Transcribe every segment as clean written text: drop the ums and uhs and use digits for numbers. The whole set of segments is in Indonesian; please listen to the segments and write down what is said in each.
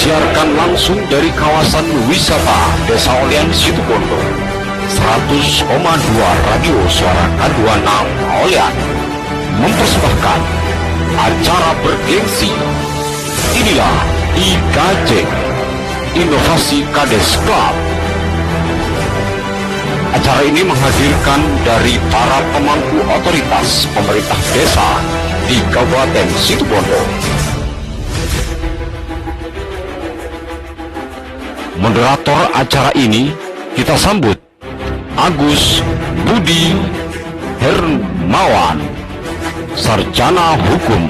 disiarkan langsung dari kawasan wisata Desa Olean Situbondo 100,2 Radio Suara K26 Olean mempersembahkan acara bergengsi. Inilah IKJ, Inovasi Kades Club. Acara ini menghadirkan dari para pemangku otoritas pemerintah desa di Kabupaten Situbondo. Moderator acara ini kita sambut Agus Budi Hermawan, Sarjana Hukum.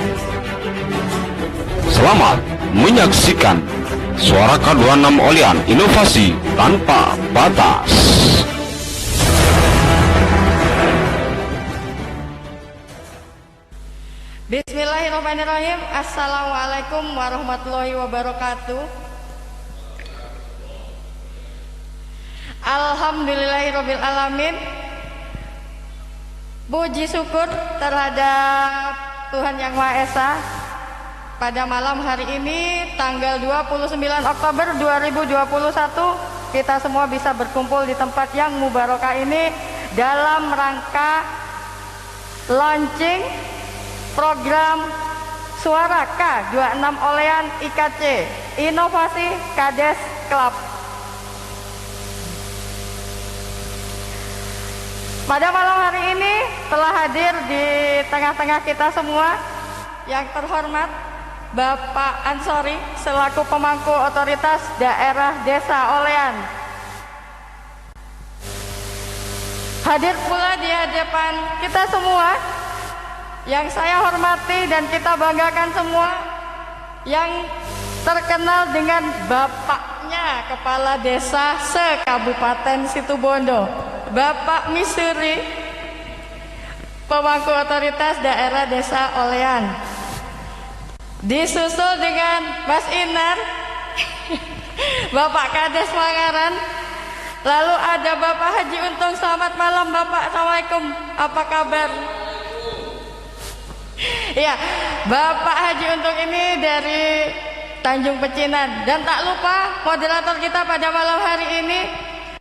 Selamat menyaksikan Suara K26 Olean, inovasi tanpa batas. Bismillahirrahmanirrahim. Assalamualaikum warahmatullahi wabarakatuh. Alhamdulillahirabbil alamin. Puji syukur terhadap Tuhan Yang Maha Esa. Pada malam hari ini tanggal 29 Oktober 2021 kita semua bisa berkumpul di tempat yang mubarakah ini dalam rangka launching program Suara K26 Olean IKC, Inovasi Kades Club. Pada malam hari ini telah hadir di tengah-tengah kita semua yang terhormat Bapak Ansori selaku pemangku otoritas daerah Desa Olean. Hadir pula di hadapan kita semua yang saya hormati dan kita banggakan semua, yang terkenal dengan bapaknya kepala desa se-Kabupaten Situbondo, Bapak Misuri, pemangku otoritas daerah Desa Olean. Disusul dengan Mas Inar, Bapak Kades Mangaran. Lalu ada Bapak Haji Untung. Selamat malam Bapak, Assalamualaikum, apa kabar? Ya, Bapak Haji Untung ini dari Tanjung Pecinan. Dan tak lupa moderator kita pada malam hari ini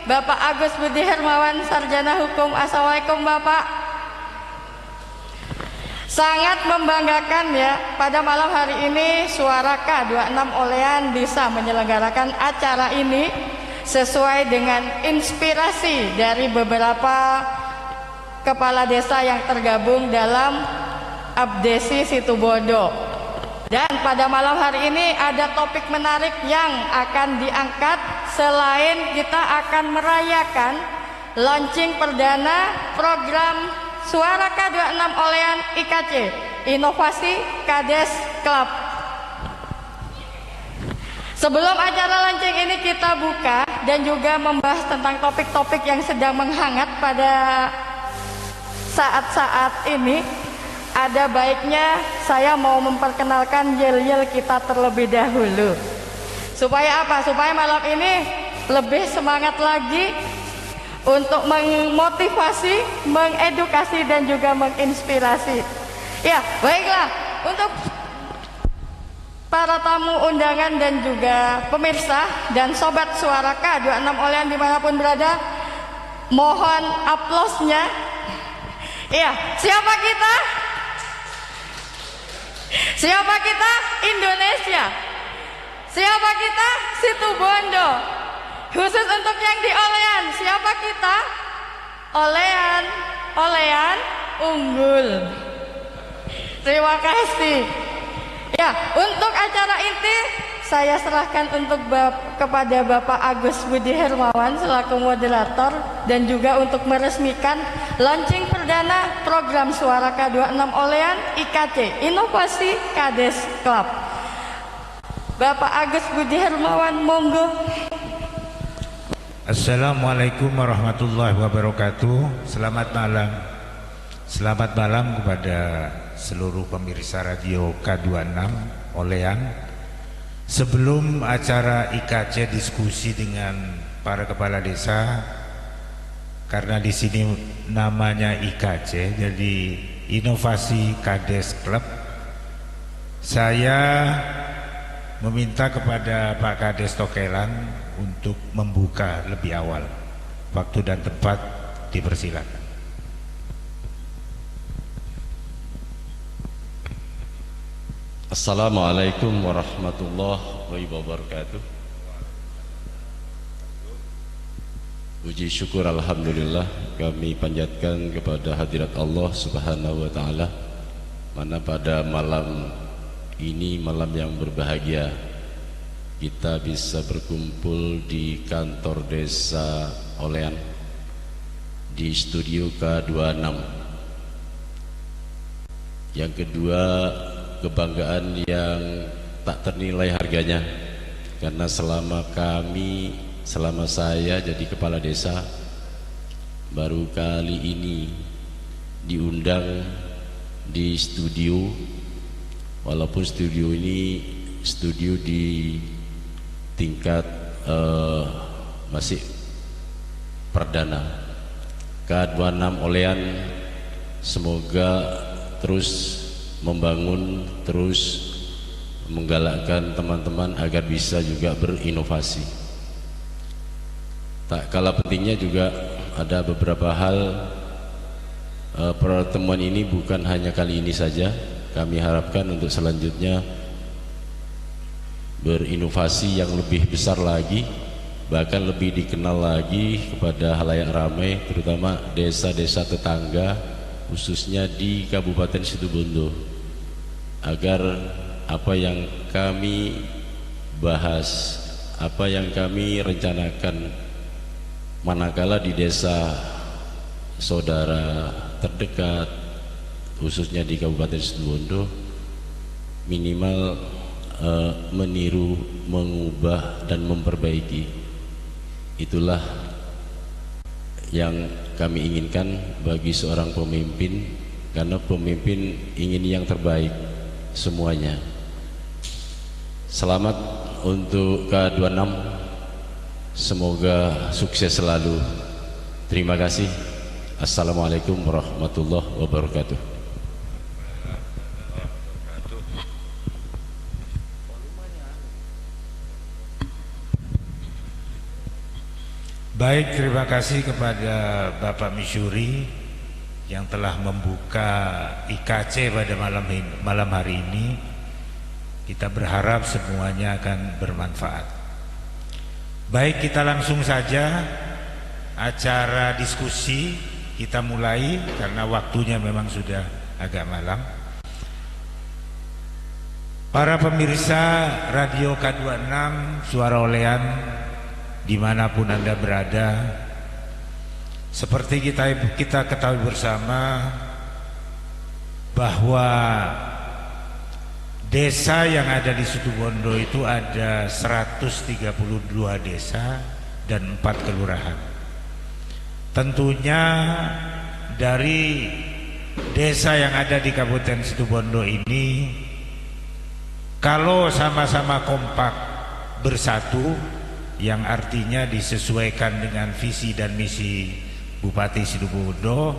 Bapak Agus Budi Hermawan, Sarjana Hukum. Assalamualaikum Bapak. Sangat membanggakan ya, pada malam hari ini Suara K26 Olean bisa menyelenggarakan acara ini sesuai dengan inspirasi dari beberapa kepala desa yang tergabung dalam Abdesi Situbondo. Dan pada malam hari ini ada topik menarik yang akan diangkat. Selain kita akan merayakan launching perdana program Suara K26 Olean IKC, Inovasi Kades Club. Sebelum acara launching ini kita buka dan juga membahas tentang topik-topik yang sedang menghangat pada saat-saat ini, ada baiknya saya mau memperkenalkan yel-yel kita terlebih dahulu. Supaya apa? Supaya malam ini lebih semangat lagi untuk memotivasi, mengedukasi dan juga menginspirasi. Ya, baiklah, untuk para tamu undangan dan juga pemirsa dan sobat Suara K26 Olean dimanapun berada, mohon aplausnya. Iya, siapa kita? Siapa kita? Indonesia. Siapa kita? Situbondo. Khusus untuk yang di Olean, siapa kita? Olean, Olean unggul. Terima kasih. Ya, untuk acara inti saya serahkan untuk kepada Bapak Agus Budi Hermawan selaku moderator dan juga untuk meresmikan launching perdana program Suara K26 Olean IKC, Inovasi Kades Club. Bapak Agus Budi Hermawan, monggo. Assalamualaikum warahmatullahi wabarakatuh. Selamat malam. Selamat malam kepada seluruh pemirsa radio K26 Olean. Sebelum acara IKC diskusi dengan para kepala desa, karena di sini namanya IKC, jadi Inovasi Kades Club, saya meminta kepada Pak Kades Tokelan untuk membuka lebih awal. Waktu dan tempat dipersilakan. Assalamualaikum warahmatullahi wabarakatuh. Puji syukur alhamdulillah kami panjatkan kepada hadirat Allah Subhanahu wa taala, mana pada malam ini, malam yang berbahagia, kita bisa berkumpul di kantor desa Olean di studio K26. Yang kedua, kebanggaan yang tak ternilai harganya, karena selama saya jadi kepala desa baru kali ini diundang di studio, walaupun studio ini studio di tingkat masih perdana. K26 Olean semoga terus membangun, terus menggalakkan teman-teman agar bisa juga berinovasi. Tak kalah pentingnya juga ada beberapa hal. Pertemuan ini bukan hanya kali ini saja, kami harapkan untuk selanjutnya berinovasi yang lebih besar lagi, bahkan lebih dikenal lagi kepada halayak ramai, terutama desa-desa tetangga, khususnya di Kabupaten Situbondo, agar apa yang kami bahas, apa yang kami rencanakan manakala di desa saudara terdekat, khususnya di Kabupaten Situbondo, minimal meniru, mengubah dan memperbaiki. Itulah yang kami inginkan bagi seorang pemimpin, karena pemimpin ingin yang terbaik semuanya. Selamat untuk K26, semoga sukses selalu. Terima kasih. Assalamualaikum warahmatullahi wabarakatuh. Baik, terima kasih kepada Bapak Misyuri yang telah membuka IKC pada malam hari ini. Kita berharap semuanya akan bermanfaat. Baik, kita langsung saja acara diskusi kita mulai karena waktunya memang sudah agak malam. Para pemirsa Radio K26 Suara Olean dimanapun Anda berada, seperti kita ketahui bersama bahwa desa yang ada di Situbondo itu ada 132 desa dan 4 kelurahan. Tentunya dari desa yang ada di Kabupaten Situbondo ini, kalau sama-sama kompak bersatu, yang artinya disesuaikan dengan visi dan misi Bupati Situbondo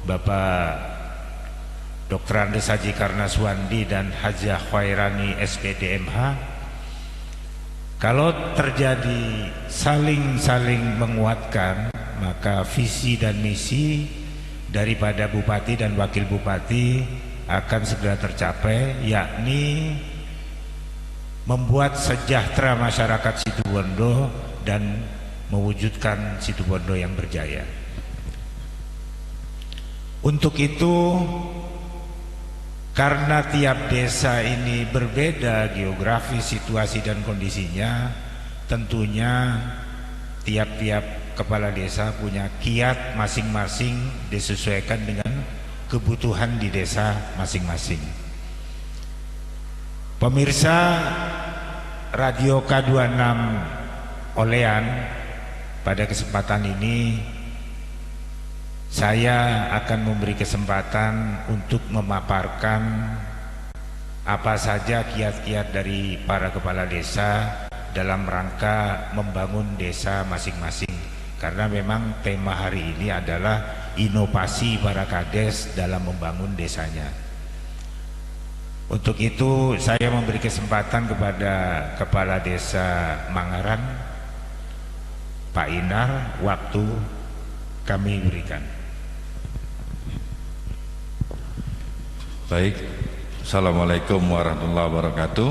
Bapak Dr. Andes Haji Karnaswandi dan Hajah Khairani SPDMH, kalau terjadi saling menguatkan, maka visi dan misi daripada Bupati dan Wakil Bupati akan segera tercapai, yakni membuat sejahtera masyarakat Situbondo dan mewujudkan Situbondo yang berjaya. Untuk itu, karena tiap desa ini berbeda geografi, situasi dan kondisinya, tentunya tiap-tiap kepala desa punya kiat masing-masing disesuaikan dengan kebutuhan di desa masing-masing. Pemirsa Radio K26 Olean, pada kesempatan ini saya akan memberi kesempatan untuk memaparkan apa saja kiat-kiat dari para kepala desa dalam rangka membangun desa masing-masing, karena memang tema hari ini adalah inovasi para kades dalam membangun desanya. Untuk itu saya memberi kesempatan kepada Kepala Desa Mangaran, Pak Inar, waktu kami berikan. Baik, Assalamualaikum warahmatullahi wabarakatuh.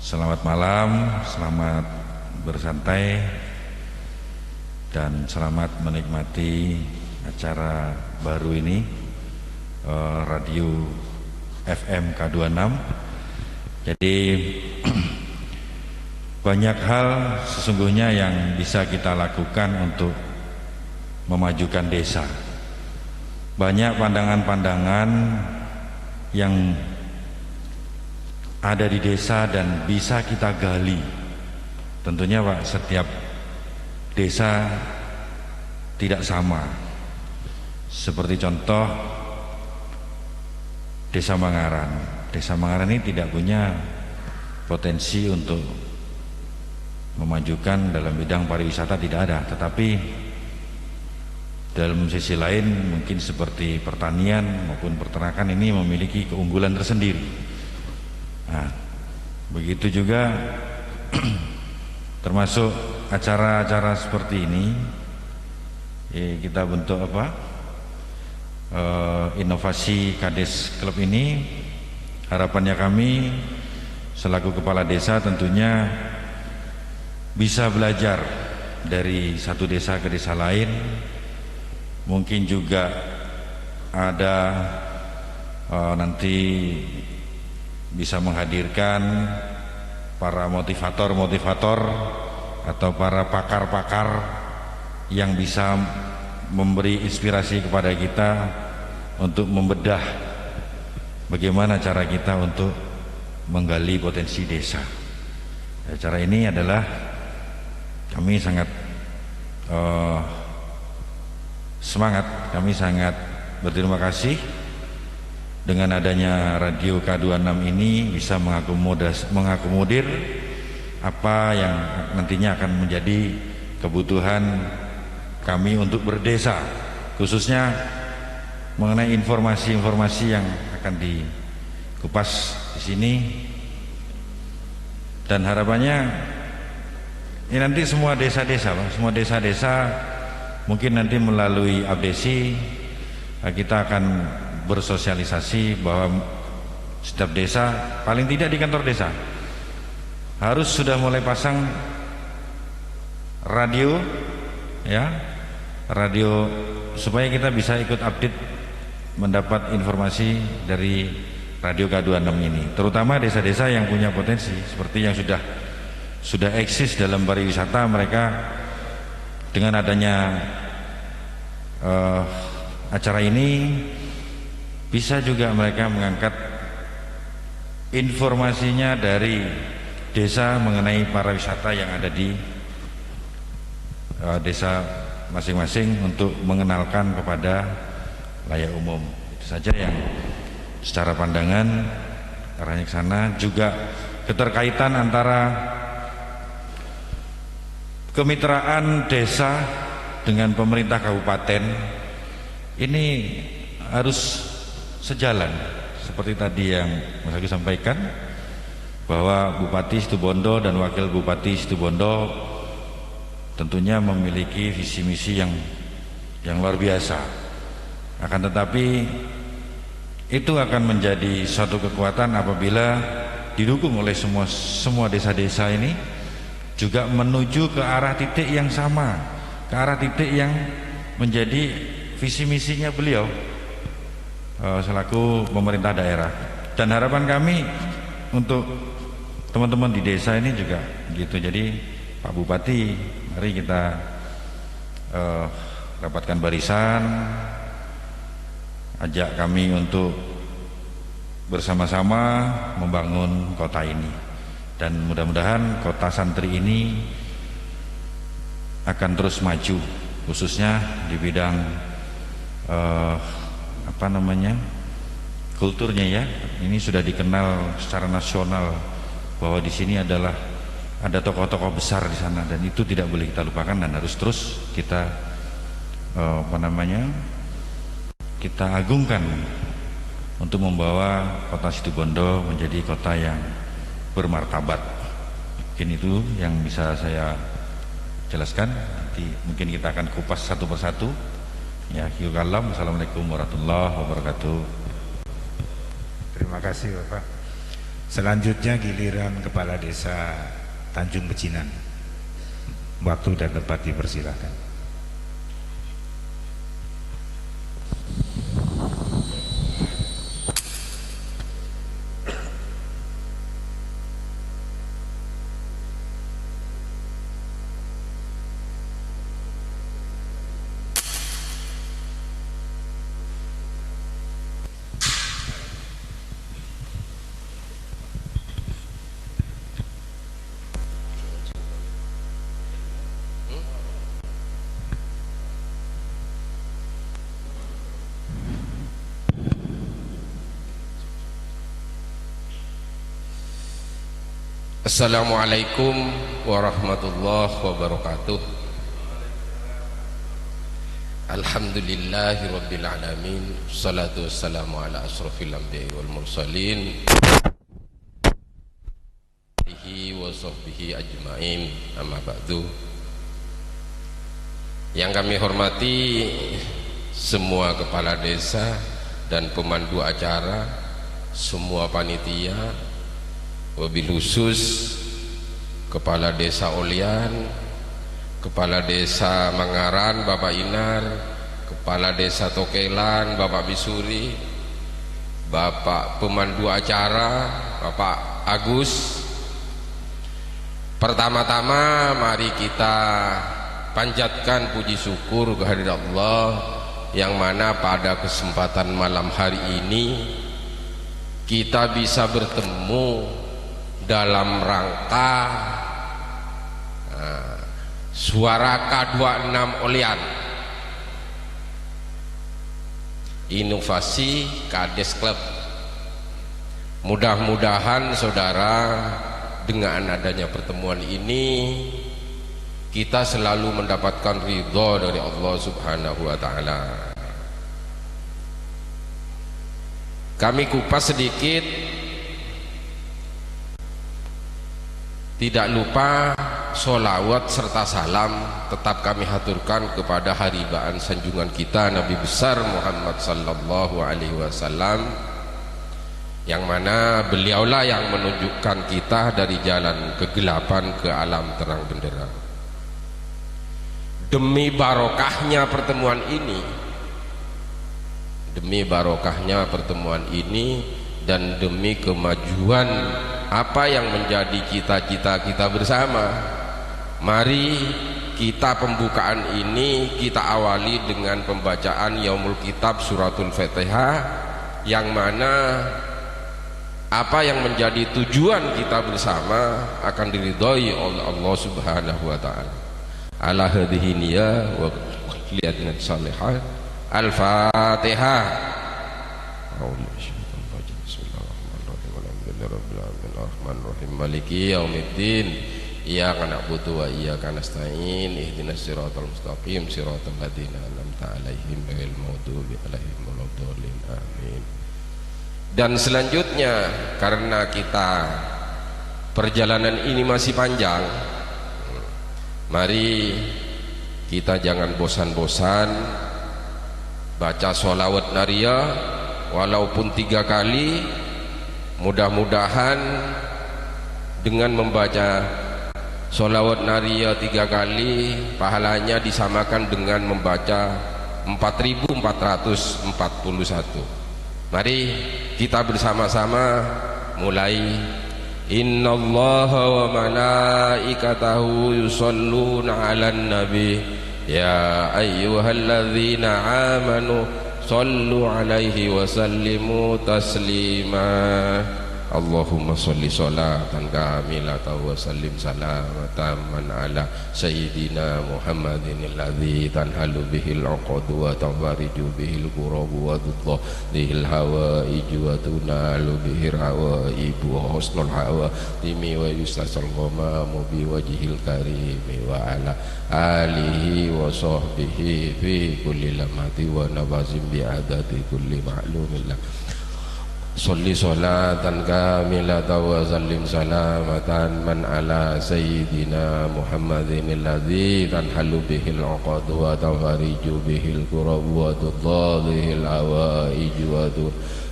Selamat malam, selamat bersantai, dan selamat menikmati acara baru ini, Radio FM K26. Jadi banyak hal sesungguhnya yang bisa kita lakukan untuk memajukan desa. Banyak pandangan-pandangan yang ada di desa dan bisa kita gali. Tentunya Pak, setiap desa tidak sama. Seperti contoh Desa Mangaran. Desa Mangaran ini tidak punya potensi untuk memajukan dalam bidang pariwisata, tidak ada. Tetapi dalam sisi lain mungkin seperti pertanian maupun peternakan ini memiliki keunggulan tersendiri. Nah, begitu juga termasuk acara-acara seperti ini, kita bentuk inovasi Kades Club ini. Harapannya kami selaku kepala desa tentunya bisa belajar dari satu desa ke desa lain. Mungkin juga ada nanti bisa menghadirkan para motivator-motivator atau para pakar-pakar yang bisa memberi inspirasi kepada kita untuk membedah bagaimana cara kita untuk menggali potensi desa. Cara ini adalah kami sangat semangat, kami sangat berterima kasih dengan adanya Radio K26 ini bisa mengakomodir apa yang nantinya akan menjadi kebutuhan kami untuk berdesa, khususnya mengenai informasi-informasi yang akan dikupas di sini. Dan harapannya ini nanti semua desa-desa, semua desa-desa mungkin nanti melalui abdesi kita akan bersosialisasi bahwa setiap desa, paling tidak di kantor desa, harus sudah mulai pasang radio, ya, radio, supaya kita bisa ikut update mendapat informasi dari Radio K26 ini, terutama desa-desa yang punya potensi seperti yang sudah eksis dalam pariwisata. Mereka dengan adanya acara ini bisa juga mereka mengangkat informasinya dari desa mengenai pariwisata yang ada di desa masing-masing untuk mengenalkan kepada layak umum. Itu saja yang secara pandangan arahnya ke sana. Juga keterkaitan antara kemitraan desa dengan pemerintah kabupaten ini harus sejalan, seperti tadi yang Mas Agus sampaikan bahwa Bupati Situbondo dan Wakil Bupati Situbondo tentunya memiliki visi misi yang luar biasa. Akan tetapi itu akan menjadi suatu kekuatan apabila didukung oleh semua desa-desa ini juga menuju ke arah titik yang sama, ke arah titik yang menjadi visi misinya beliau selaku pemerintah daerah. Dan harapan kami untuk teman-teman di desa ini juga gitu. Jadi Pak Bupati, mari kita rapatkan barisan, ajak kami untuk bersama-sama membangun kota ini, dan mudah-mudahan kota santri ini akan terus maju, khususnya di bidang kulturnya, ya. Ini sudah dikenal secara nasional bahwa di sini ada tokoh-tokoh besar di sana, dan itu tidak boleh kita lupakan dan harus terus kita kita agungkan untuk membawa kota Situbondo menjadi kota yang bermartabat. Mungkin itu yang bisa saya jelaskan. Nanti mungkin kita akan kupas satu persatu. Ya, kalam. Assalamualaikum warahmatullahi wabarakatuh. Terima kasih Bapak. Selanjutnya giliran Kepala Desa Tanjung Pecinan. Waktu dan tempat dipersilakan. Assalamualaikum warahmatullahi wabarakatuh. Alhamdulillahi rabbil alamin. Salatu wassalamu ala asrafil anbiya'i wal mursalin alihi wa sahbihi ajma'in. Amma ba'du. Yang kami hormati semua kepala desa dan pemandu acara, semua panitia, wabil khusus Kepala Desa Olian, Kepala Desa Mangaran Bapak Inar, Kepala Desa Tokelan Bapak Bisuri, Bapak pemandu acara Bapak Agus. Pertama-tama mari kita panjatkan puji syukur kehadirat Allah yang mana pada kesempatan malam hari ini kita bisa bertemu dalam rangka Suara K26 Olian, inovasi Kades Club. Mudah-mudahan saudara, dengan adanya pertemuan ini kita selalu mendapatkan ridho dari Allah Subhanahu wa Ta'ala. Kami kupas sedikit, tidak lupa sholawat serta salam tetap kami haturkan kepada haribaan sanjungan kita Nabi besar Muhammad sallallahu alaihi wasallam, yang mana beliaulah yang menunjukkan kita dari jalan kegelapan ke alam terang benderang. Demi barokahnya pertemuan ini, demi barokahnya pertemuan ini, dan demi kemajuan apa yang menjadi cita-cita kita bersama, mari kita pembukaan ini kita awali dengan pembacaan Yaumul Kitab Suratul Fatihah, yang mana apa yang menjadi tujuan kita bersama akan diridhoi oleh Allah Subhanahu wa Ta'ala. Ala hadhihi niyah wa liyatina salihah. Al-Fatihah. Bismillahirrahmanirrahim. Maliki yaumiddin. Iyyaka na'budu wa iyyaka nasta'in. Ihdinas siratal mustaqim, siratal ladzina an'amta 'alaihim ghairil maghdubi 'alaihim waladdallin. Amin. Dan selanjutnya, karena kita perjalanan ini masih panjang, mari kita jangan bosan-bosan baca sholawat nariyah walaupun 3 kali. Mudah-mudahan dengan membaca sholawat nariyah 3 kali pahalanya disamakan dengan membaca 4441. Mari kita bersama-sama mulai. Innallaha wa malaikatahu yusholluna 'alan nabi ya ayyuhalladzina amanu shallu 'alaihi wa sallimu taslima. Allahumma sholli sholatan kamilatan wa sallim salamatan man ala sayyidina Muhammadin alladzi tanhalu bihil 'uqadu wa tawariju bihil qurabu wa tudhihil hawaiju wa tunalu bihir hawaibu wa husnul hawa timi wa yustasal ghamamu bi wajhil karimi wa ala alihi wa sahbihi fi kulli lamati wa nabazim bi adati kulli ma'lumin. Sholli sholatan kamilatan wa sallim salamatan man ala sayyidina Muhammadin alladzi tanhalu bihil uqad wa tafariju bihil kurab wa tudadihil hawaij wa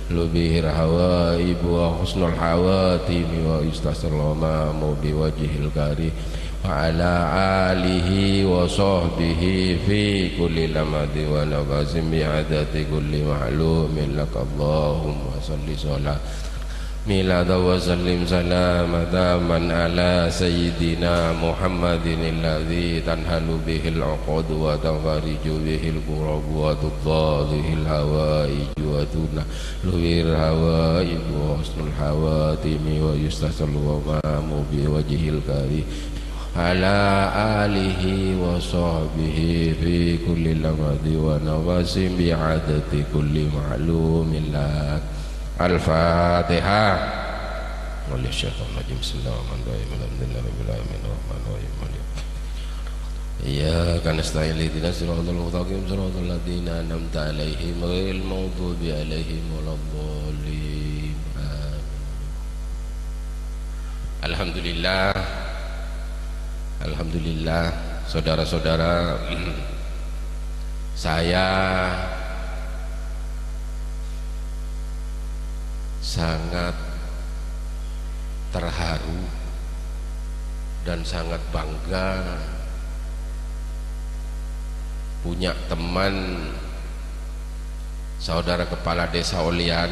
lubihir hawaib wa husnul hawatimi wa istasallamamu biwajhil karim wa ala alihi wa sahbihi fi kulli lamadi wa nafasim bi'adati kulli ma'lumin laka Allahumma salli salat milada wa sallim salamata man ala sayyidina Muhammadin alladzi tanhalu bihil uqad wa tafariju bihil kurab wa tudadihil hawaij wa tunahluwir hawaib wa husnul hawatimi wa yustasallamu biwajhil karim ala alihi wa sahbihi fi kulli lamadi wa nawasim bi'adati kulli ma'lumin lak. Al-Fatihah. Wali syaitan rajim. Bismillahirrahmanirrahim. Alhamdulillahirabbil alamin arrahmanirrahim maliki iyyaka nasta'in ihdinas siratal mustaqim siratal ladzina an'amta 'alaihim ghairil maghdubi 'alaihim waladdallin. Alhamdulillah. Alhamdulillah, saudara-saudara, saya sangat terharu dan sangat bangga punya teman saudara kepala desa Olian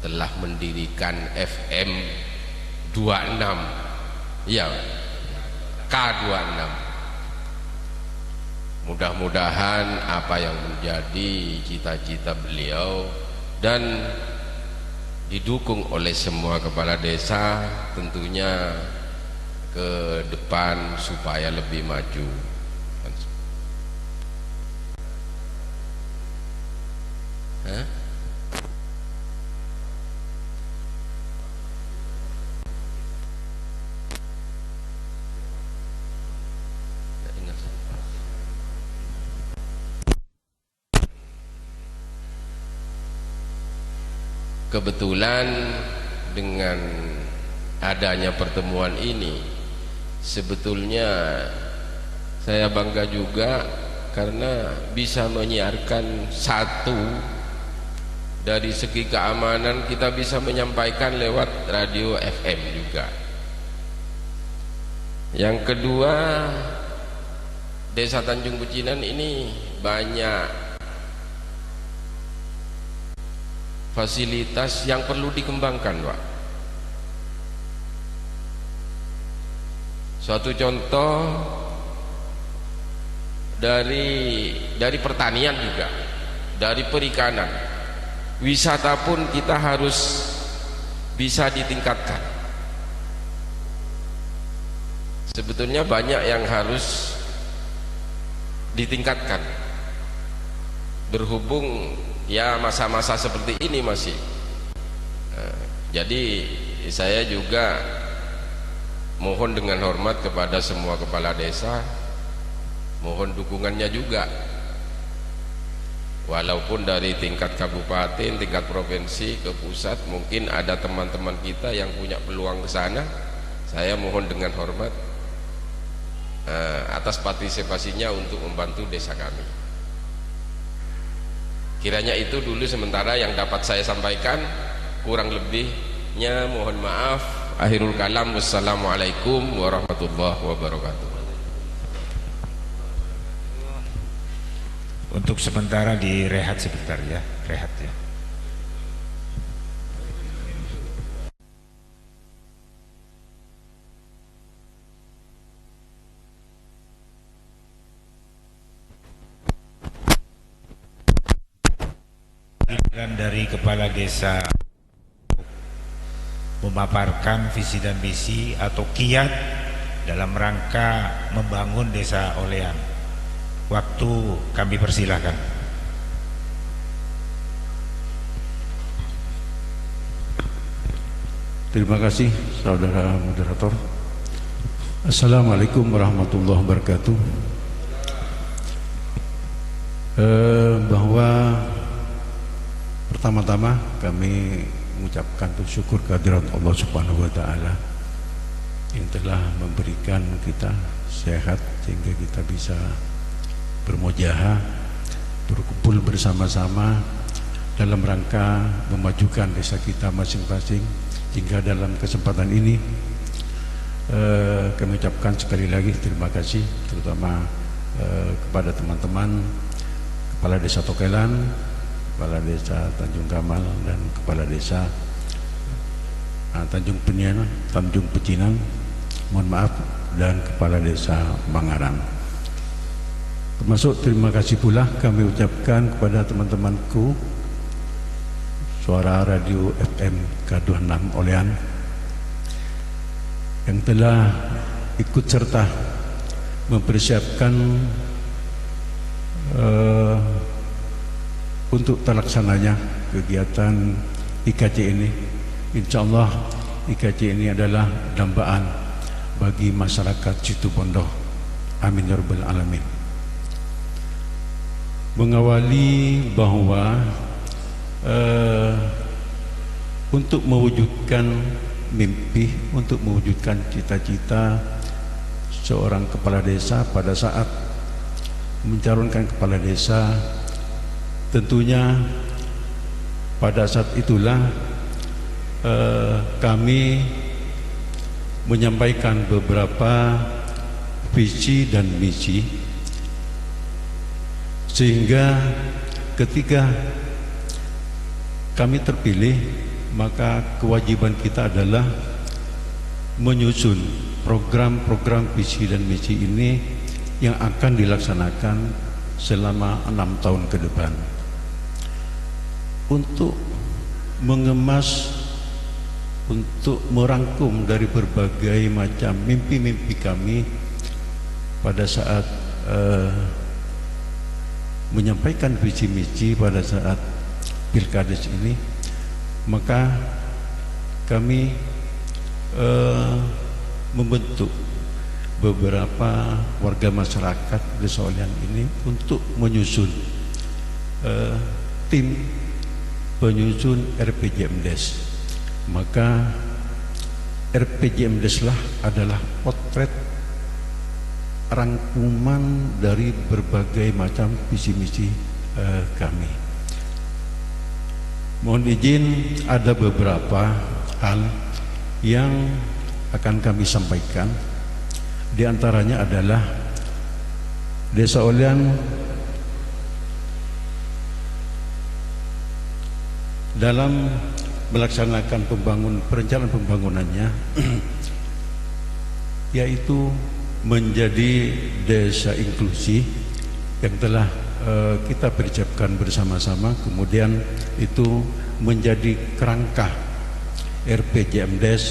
telah mendirikan FM 26, ya, K26. Mudah-mudahan apa yang menjadi cita-cita beliau dan didukung oleh semua kepala desa tentunya ke depan supaya lebih maju. Kebetulan dengan adanya pertemuan ini sebetulnya saya bangga juga karena bisa menyiarkan satu, dari segi keamanan kita bisa menyampaikan lewat radio FM juga. Yang kedua, Desa Tanjung Pecinan ini banyak fasilitas yang perlu dikembangkan, Pak. Suatu contoh dari pertanian juga, dari perikanan, wisata pun kita harus bisa ditingkatkan. Sebetulnya banyak yang harus ditingkatkan, berhubung ya masa-masa seperti ini masih. Jadi saya juga mohon dengan hormat kepada semua kepala desa, mohon dukungannya juga, walaupun dari tingkat kabupaten, tingkat provinsi ke pusat mungkin ada teman-teman kita yang punya peluang ke sana. Saya mohon dengan hormat atas partisipasinya untuk membantu desa kami. Kiranya itu dulu sementara yang dapat saya sampaikan, kurang lebihnya mohon maaf. Akhirul kalam, wassalamualaikum warahmatullahi wabarakatuh. Untuk sementara direhat sebentar ya, rehat ya. Dari kepala desa memaparkan visi dan misi atau kiat dalam rangka membangun desa Olean. Waktu kami persilahkan. Terima kasih saudara moderator. Assalamualaikum warahmatullahi wabarakatuh. Bahwa Pertama-tama kami mengucapkan bersyukur kehadirat Allah Subhanahu wa taala yang telah memberikan kita sehat sehingga kita bisa bermujaha, berkumpul bersama-sama dalam rangka memajukan desa kita masing-masing. Hingga dalam kesempatan ini kami ucapkan sekali lagi terima kasih terutama kepada teman-teman Kepala Desa Tokelan, Kepala Desa Tanjung Kamal, dan Kepala Desa Tanjung Pecinan, mohon maaf, dan Kepala Desa Mangarang. Termasuk terima kasih pula kami ucapkan kepada teman-temanku Suara Radio FM K26 Olean yang telah ikut serta mempersiapkan untuk terlaksananya kegiatan IKC ini. Insya Allah IKC ini adalah dambaan bagi masyarakat Situbondo. Amin ya rabbal alamin. Mengawali bahwa untuk mewujudkan mimpi, untuk mewujudkan cita-cita seorang kepala desa pada saat mencalonkan kepala desa, tentunya pada saat itulah kami menyampaikan beberapa visi dan misi, sehingga ketika kami terpilih, maka kewajiban kita adalah menyusun program-program visi dan misi ini yang akan dilaksanakan selama 6 tahun ke depan. Untuk mengemas, untuk merangkum dari berbagai macam mimpi-mimpi kami pada saat menyampaikan visi misi pada saat Pilkades ini, maka kami membentuk beberapa warga masyarakat Desa Olean ini untuk menyusun tim penyusun RPJMdes. Maka RPJMdes lah adalah potret rangkuman dari berbagai macam visi misi kami. Mohon izin, ada beberapa hal yang akan kami sampaikan. Di antaranya adalah Desa Olean dalam melaksanakan perencanaan pembangunannya yaitu menjadi desa inklusi yang telah kita persiapkan bersama-sama, kemudian itu menjadi kerangka RPJMdes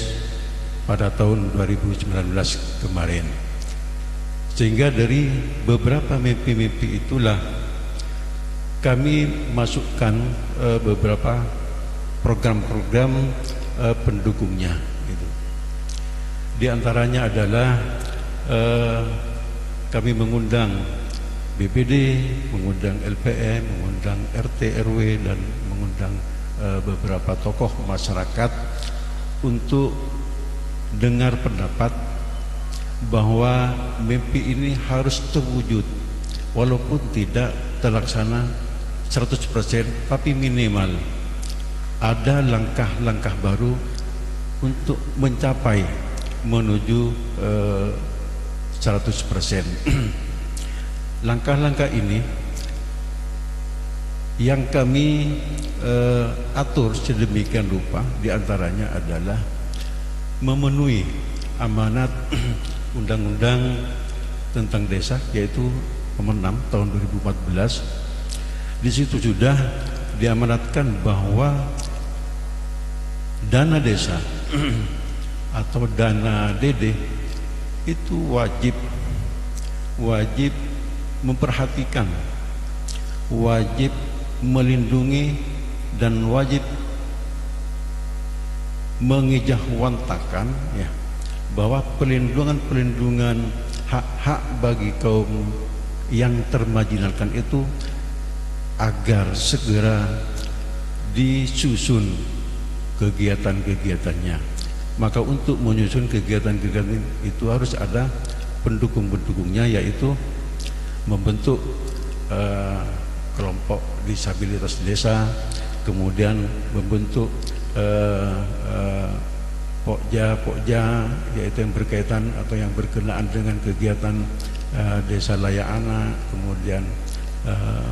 pada tahun 2019 kemarin. Sehingga dari beberapa mimpi-mimpi itulah kami masukkan beberapa program-program pendukungnya gitu. Di antaranya adalah kami mengundang BPD, mengundang LPM, mengundang RT RW, dan mengundang beberapa tokoh masyarakat untuk dengar pendapat bahwa mimpi ini harus terwujud walaupun tidak terlaksana 100%, tapi minimal ada langkah-langkah baru untuk mencapai menuju 100%. Langkah-langkah ini yang kami atur sedemikian rupa, diantaranya adalah memenuhi amanat Undang-Undang tentang Desa, yaitu nomor 6 tahun 2014. Di situ sudah diamanatkan bahwa dana desa atau dana DD itu wajib memperhatikan, wajib melindungi, dan wajib mengijahwantakan ya, bahwa pelindungan hak-hak bagi kaum yang termarginalkan itu agar segera disusun kegiatan-kegiatannya. Maka untuk menyusun kegiatan-kegiatan itu harus ada pendukung-pendukungnya, yaitu membentuk kelompok disabilitas desa, kemudian membentuk pokja yaitu yang berkaitan atau yang berkenaan dengan kegiatan desa layak anak, kemudian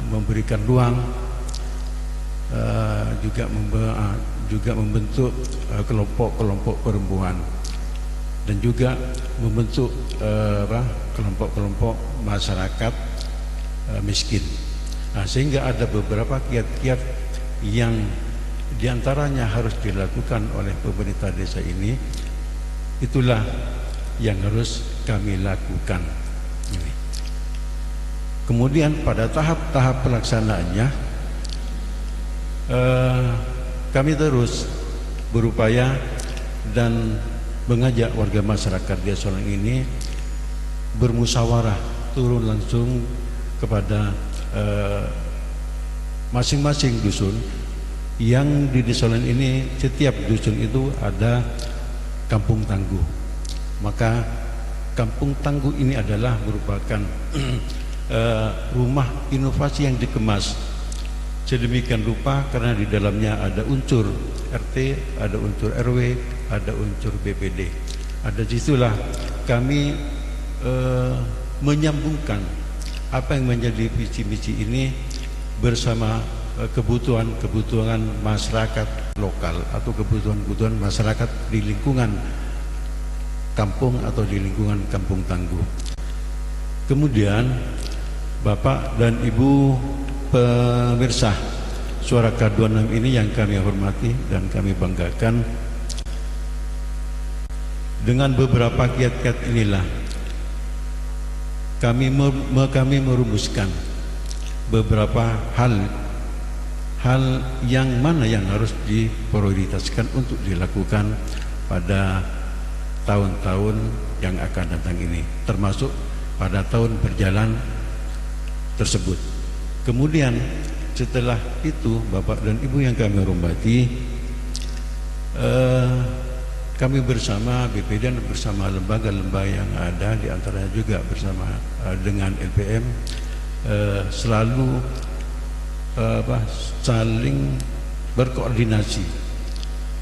memberikan ruang, juga membentuk kelompok-kelompok perempuan, dan juga membentuk kelompok-kelompok masyarakat miskin. Nah, sehingga ada beberapa kiat-kiat yang diantaranya harus dilakukan oleh pemerintah desa ini. Itulah yang harus kami lakukan. Kemudian pada tahap-tahap pelaksanaannya, kami terus berupaya dan mengajak warga masyarakat desa Solang ini bermusyawarah, turun langsung kepada masing-masing dusun. Yang di desa Solang ini, setiap dusun itu ada kampung tangguh. Maka kampung tangguh ini adalah merupakan rumah inovasi yang dikemas sedemikian rupa karena di dalamnya ada unsur RT, ada unsur RW, ada unsur BPD. Ada situlah kami menyambungkan apa yang menjadi visi misi ini bersama kebutuhan masyarakat lokal atau kebutuhan masyarakat di lingkungan kampung atau di lingkungan kampung tangguh. Kemudian Bapak dan Ibu pemirsa Suara K26 ini yang kami hormati dan kami banggakan, dengan beberapa kiat-kiat inilah kami merumuskan beberapa hal yang mana yang harus diprioritaskan untuk dilakukan pada tahun-tahun yang akan datang ini, termasuk pada tahun berjalan tersebut. Kemudian setelah itu Bapak dan Ibu yang kami hormati, kami bersama BPD dan bersama lembaga-lembaga yang ada, di antaranya juga bersama dengan LPM, selalu saling berkoordinasi,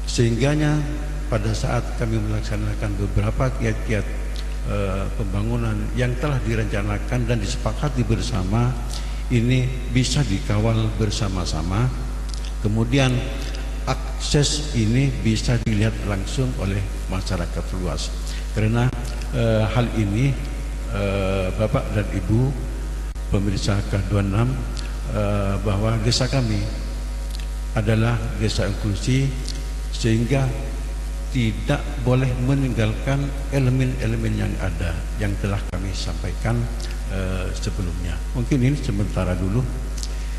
sehingganya pada saat kami melaksanakan beberapa kiat-kiat pembangunan yang telah direncanakan dan disepakati bersama, ini bisa dikawal bersama-sama. Kemudian akses ini bisa dilihat langsung oleh masyarakat luas. Karena hal ini Bapak dan Ibu pemirsa K26, bahwa desa kami adalah desa inklusi, sehingga tidak boleh meninggalkan elemen-elemen yang ada yang telah kami sampaikan sebelumnya. Mungkin ini sementara dulu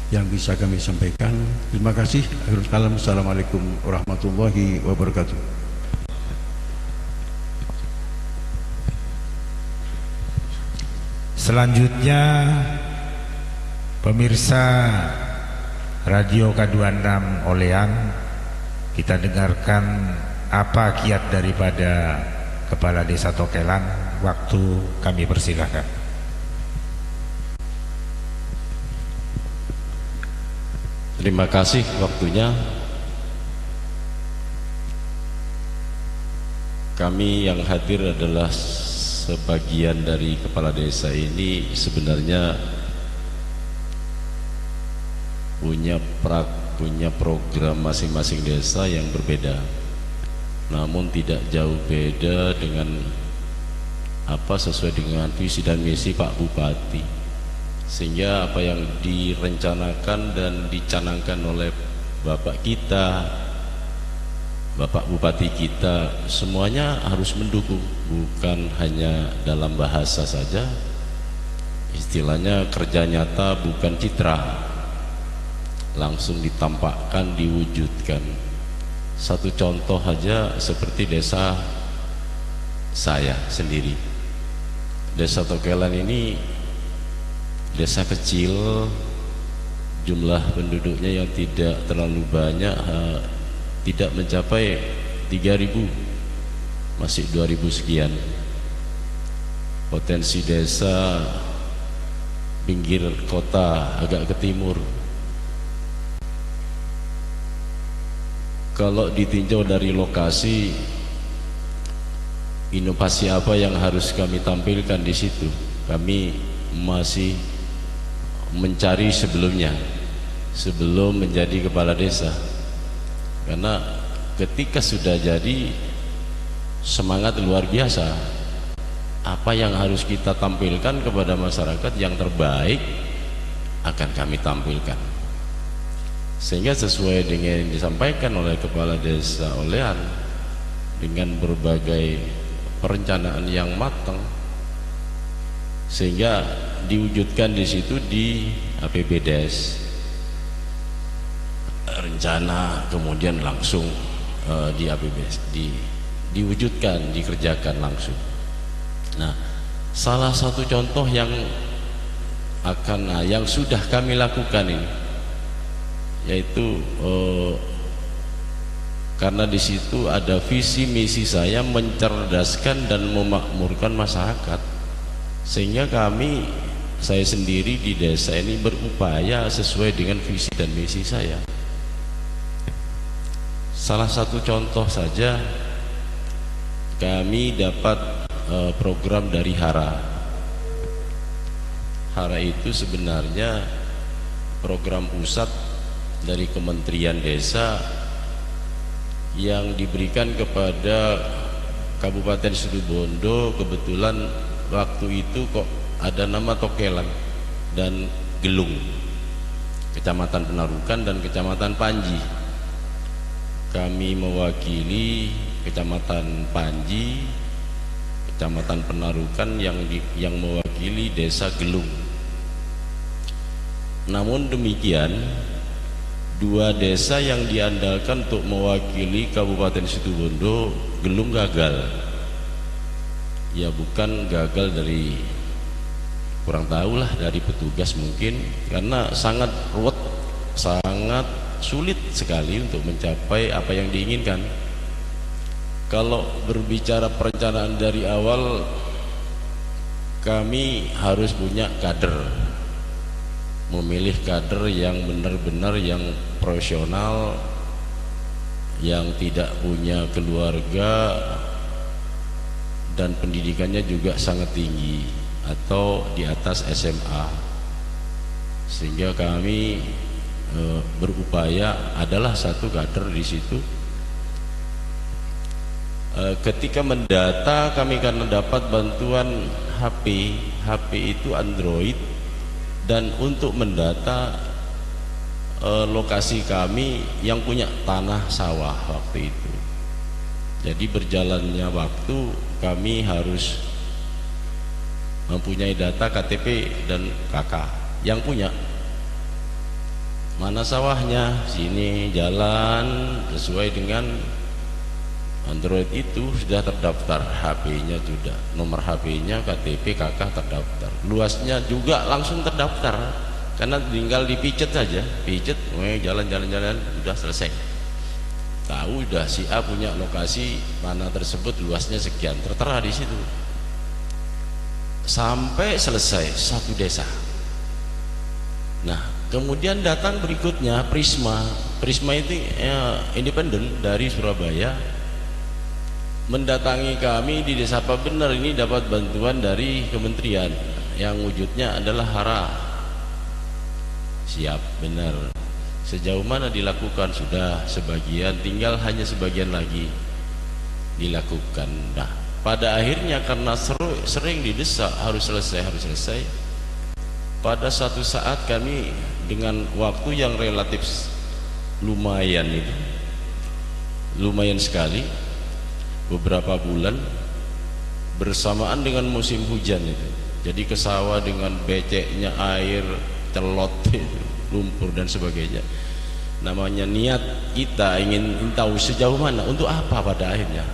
yang bisa kami sampaikan. Terima kasih. Akhirul kalam. Assalamualaikum warahmatullahi wabarakatuh. Selanjutnya pemirsa Radio K26 Oleang, kita dengarkan apa kiat daripada Kepala Desa Tokelan. Waktu kami persilahkan. Terima kasih waktunya. Kami yang hadir adalah sebagian dari kepala desa ini sebenarnya punya program masing-masing desa yang berbeda, namun tidak jauh beda dengan sesuai dengan visi dan misi Pak Bupati, sehingga apa yang direncanakan dan dicanangkan oleh Bapak kita, Bapak Bupati kita, semuanya harus mendukung, bukan hanya dalam bahasa saja. Istilahnya kerja nyata bukan citra, langsung ditampakkan, diwujudkan. Satu contoh aja seperti desa saya sendiri. Desa Tokelan ini desa kecil jumlah penduduknya yang tidak terlalu banyak, tidak mencapai 3.000, masih 2.000 sekian. Potensi desa pinggir kota agak ke timur. Kalau ditinjau dari lokasi, inovasi apa yang harus kami tampilkan di situ, kami masih mencari sebelum menjadi kepala desa. Karena ketika sudah jadi, semangat luar biasa. Apa yang harus kita tampilkan kepada masyarakat yang terbaik akan kami tampilkan, sehingga sesuai dengan yang disampaikan oleh kepala desa Olean, dengan berbagai perencanaan yang matang, sehingga diwujudkan di situ di APBDes rencana, kemudian langsung di APBDes diwujudkan, dikerjakan langsung. Nah, salah satu contoh yang sudah kami lakukan ini, yaitu karena di situ ada visi misi saya mencerdaskan dan memakmurkan masyarakat, sehingga saya sendiri di desa ini berupaya sesuai dengan visi dan misi saya. Salah satu contoh saja, kami dapat program dari HARA. HARA itu sebenarnya program pusat dari Kementerian Desa yang diberikan kepada Kabupaten Situbondo. Kebetulan waktu itu kok ada nama Tokelan dan Gelung, Kecamatan Penarukan dan Kecamatan Panji. Kami mewakili Kecamatan Panji, Kecamatan Penarukan yang mewakili Desa Gelung. Namun demikian, dua desa yang diandalkan untuk mewakili Kabupaten Situbondo, Gelung gagal. Ya bukan gagal dari kurang tahulah dari petugas mungkin, karena sangat ruwet, sangat sulit sekali untuk mencapai apa yang diinginkan. Kalau berbicara perencanaan dari awal, kami harus punya kader, memilih kader yang benar-benar yang profesional, yang tidak punya keluarga dan pendidikannya juga sangat tinggi atau di atas SMA, sehingga kami berupaya adalah satu kader di situ. Ketika mendata, kami akan mendapat bantuan HP itu Android, dan untuk mendata lokasi kami yang punya tanah sawah waktu itu. Jadi berjalannya waktu, kami harus mempunyai data KTP dan KK yang punya. Mana sawahnya, sini jalan sesuai dengan Android itu sudah terdaftar, HP-nya sudah, nomor HP-nya, KTP, KK terdaftar, luasnya juga langsung terdaftar, karena tinggal dipijet saja, pijet, jalan-jalan sudah selesai. Tahu sudah si A punya lokasi mana tersebut, luasnya sekian, tertera di situ. Sampai selesai satu desa. Nah, kemudian datang berikutnya Prisma. Prisma itu independen dari Surabaya, mendatangi kami di Desa apa benar ini dapat bantuan dari kementerian yang wujudnya adalah HARA. Siap, benar. Sejauh mana dilakukan? Sudah sebagian, tinggal hanya sebagian lagi dilakukan. Nah, pada akhirnya karena sering didesak harus selesai, pada satu saat kami dengan waktu yang relatif lumayan sekali, beberapa bulan bersamaan dengan musim hujan itu. Jadi ke sawah dengan beceknya air, celot, lumpur dan sebagainya. Namanya niat kita ingin tahu sejauh mana, untuk apa pada akhirnya.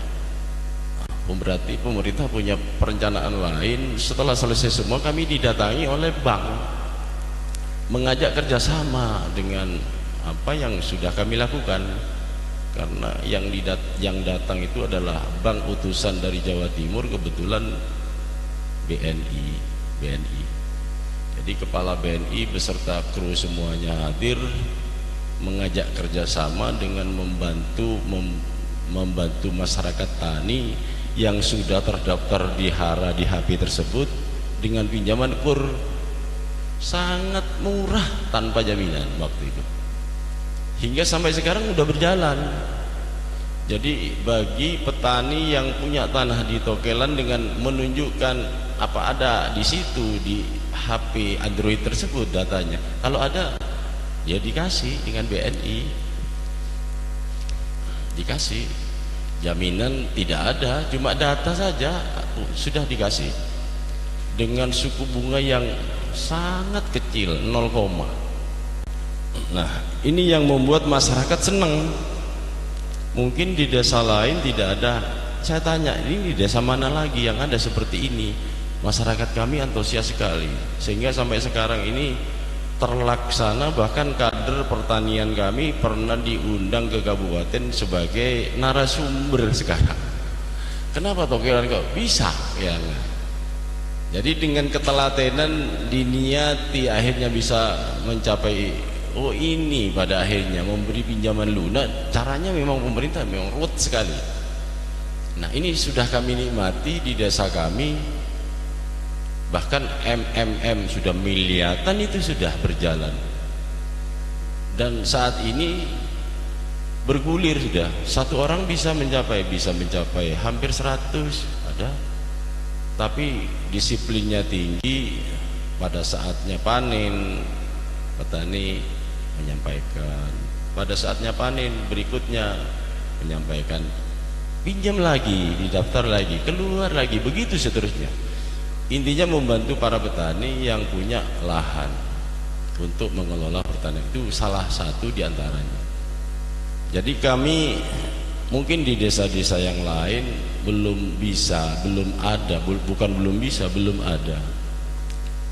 Berarti pemerintah punya perencanaan lain. Setelah selesai semua, kami didatangi oleh bank. mengajak kerjasama dengan apa yang sudah kami lakukan, karena yang datang itu adalah bank utusan dari Jawa Timur, kebetulan BNI. Jadi kepala BNI beserta kru semuanya hadir, mengajak kerjasama dengan membantu masyarakat tani yang sudah terdaftar di hara di HP tersebut dengan pinjaman kur sangat murah tanpa jaminan waktu itu, hingga sampai sekarang udah berjalan. Jadi bagi petani yang punya tanah di Tokelan dengan menunjukkan apa ada di situ di HP Android tersebut datanya, kalau ada ya dikasih dengan BNI, dikasih jaminan tidak ada, cuma data saja sudah dikasih dengan suku bunga yang sangat kecil 0, nah ini yang membuat masyarakat senang. Mungkin di desa lain tidak ada. Saya tanya, ini di desa mana lagi yang ada seperti ini? Masyarakat kami antusias sekali, sehingga sampai sekarang ini terlaksana. Bahkan kader pertanian kami pernah diundang ke kabupaten sebagai narasumber sekarang. Kenapa Tokelan kok bisa ya? Jadi dengan ketelatenan diniati akhirnya bisa mencapai, oh ini pada akhirnya memberi pinjaman lunak. Caranya memang pemerintah memang ruwet sekali. Nah ini sudah kami nikmati di desa kami, bahkan MMM sudah miliaran itu sudah berjalan, dan saat ini bergulir sudah. Satu orang bisa mencapai hampir 100 ada. Tapi disiplinnya tinggi. Pada saatnya panen petani menyampaikan, pada saatnya panen berikutnya menyampaikan, pinjam lagi, didaftar lagi, keluar lagi, begitu seterusnya. Intinya membantu para petani yang punya lahan untuk mengelola pertanian, itu salah satu diantaranya. Jadi kami mungkin di desa-desa yang lain belum ada,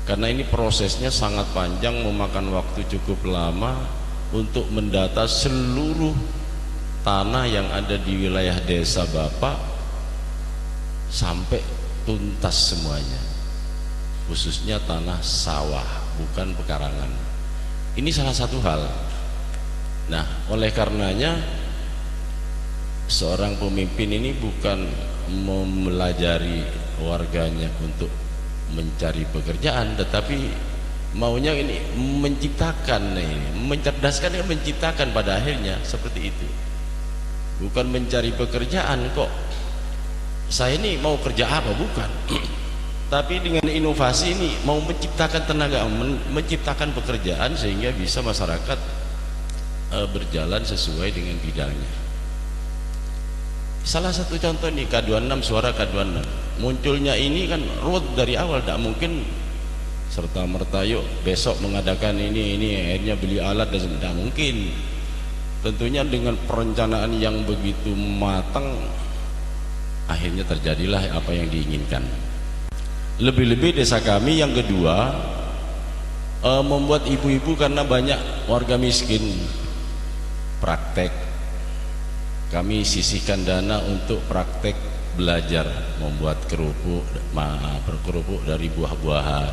karena ini prosesnya sangat panjang, memakan waktu cukup lama untuk mendata seluruh tanah yang ada di wilayah desa Bapak sampai tuntas semuanya, khususnya tanah sawah, bukan pekarangan. Ini salah satu hal. Nah, oleh karenanya seorang pemimpin ini bukan mempelajari warganya untuk mencari pekerjaan, tetapi maunya ini menciptakan, mencerdaskan dan menciptakan pada akhirnya seperti itu. Bukan mencari pekerjaan kok saya ini mau kerja apa, bukan. Tapi dengan inovasi ini mau menciptakan tenaga, menciptakan pekerjaan sehingga bisa masyarakat berjalan sesuai dengan bidangnya. Salah satu contoh nih K26, suara K26 munculnya ini kan ruwet dari awal, tidak mungkin serta merta yuk besok mengadakan ini akhirnya beli alat dan tidak mungkin. Tentunya dengan perencanaan yang begitu matang akhirnya terjadilah apa yang diinginkan. Lebih-lebih desa kami yang kedua membuat ibu-ibu, karena banyak warga miskin praktek, kami sisihkan dana untuk praktek belajar membuat kerupuk dari buah-buahan,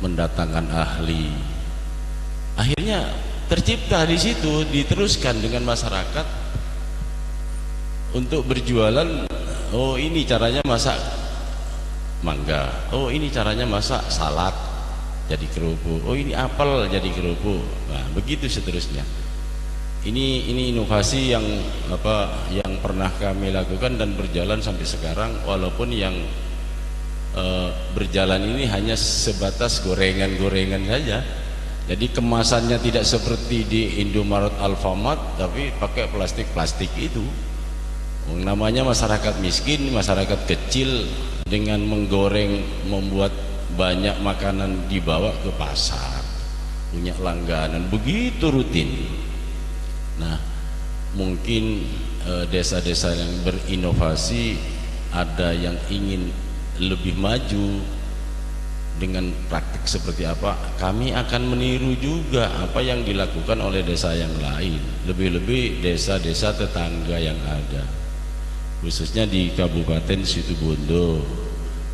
mendatangkan ahli. Akhirnya tercipta di situ, diteruskan dengan masyarakat untuk berjualan. Oh ini caranya masak mangga, oh ini caranya masak salak jadi kerupuk, oh ini apel jadi kerupuk. Nah begitu seterusnya. Ini inovasi yang pernah kami lakukan dan berjalan sampai sekarang, walaupun yang berjalan ini hanya sebatas gorengan-gorengan saja. Jadi kemasannya tidak seperti di Indomaret, Alfamart, tapi pakai plastik-plastik itu. Namanya masyarakat miskin, masyarakat kecil, dengan menggoreng membuat banyak makanan dibawa ke pasar, punya langganan, begitu rutin. Nah, mungkin desa-desa yang berinovasi ada yang ingin lebih maju, dengan praktik seperti apa, kami akan meniru juga apa yang dilakukan oleh desa yang lain, lebih-lebih desa-desa tetangga yang ada, khususnya di Kabupaten Situbondo.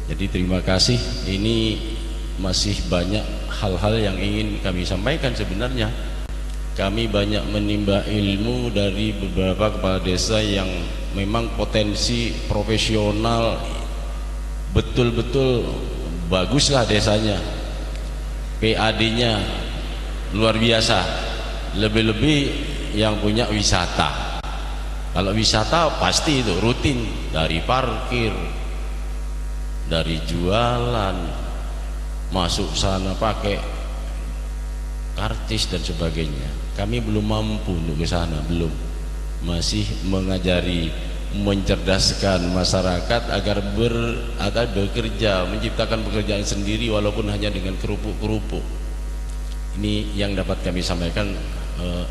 Jadi terima kasih, ini masih banyak hal-hal yang ingin kami sampaikan. Sebenarnya kami banyak menimba ilmu dari beberapa kepala desa yang memang potensi profesional, betul-betul baguslah desanya, PAD-nya luar biasa, lebih-lebih yang punya wisata. Kalau wisata pasti itu rutin, dari parkir, dari jualan, masuk sana pakai karcis dan sebagainya. Kami belum mampu untuk ke sana, belum, masih mengajari, mencerdaskan masyarakat agar bekerja, menciptakan pekerjaan sendiri walaupun hanya dengan kerupuk-kerupuk. Ini yang dapat kami sampaikan.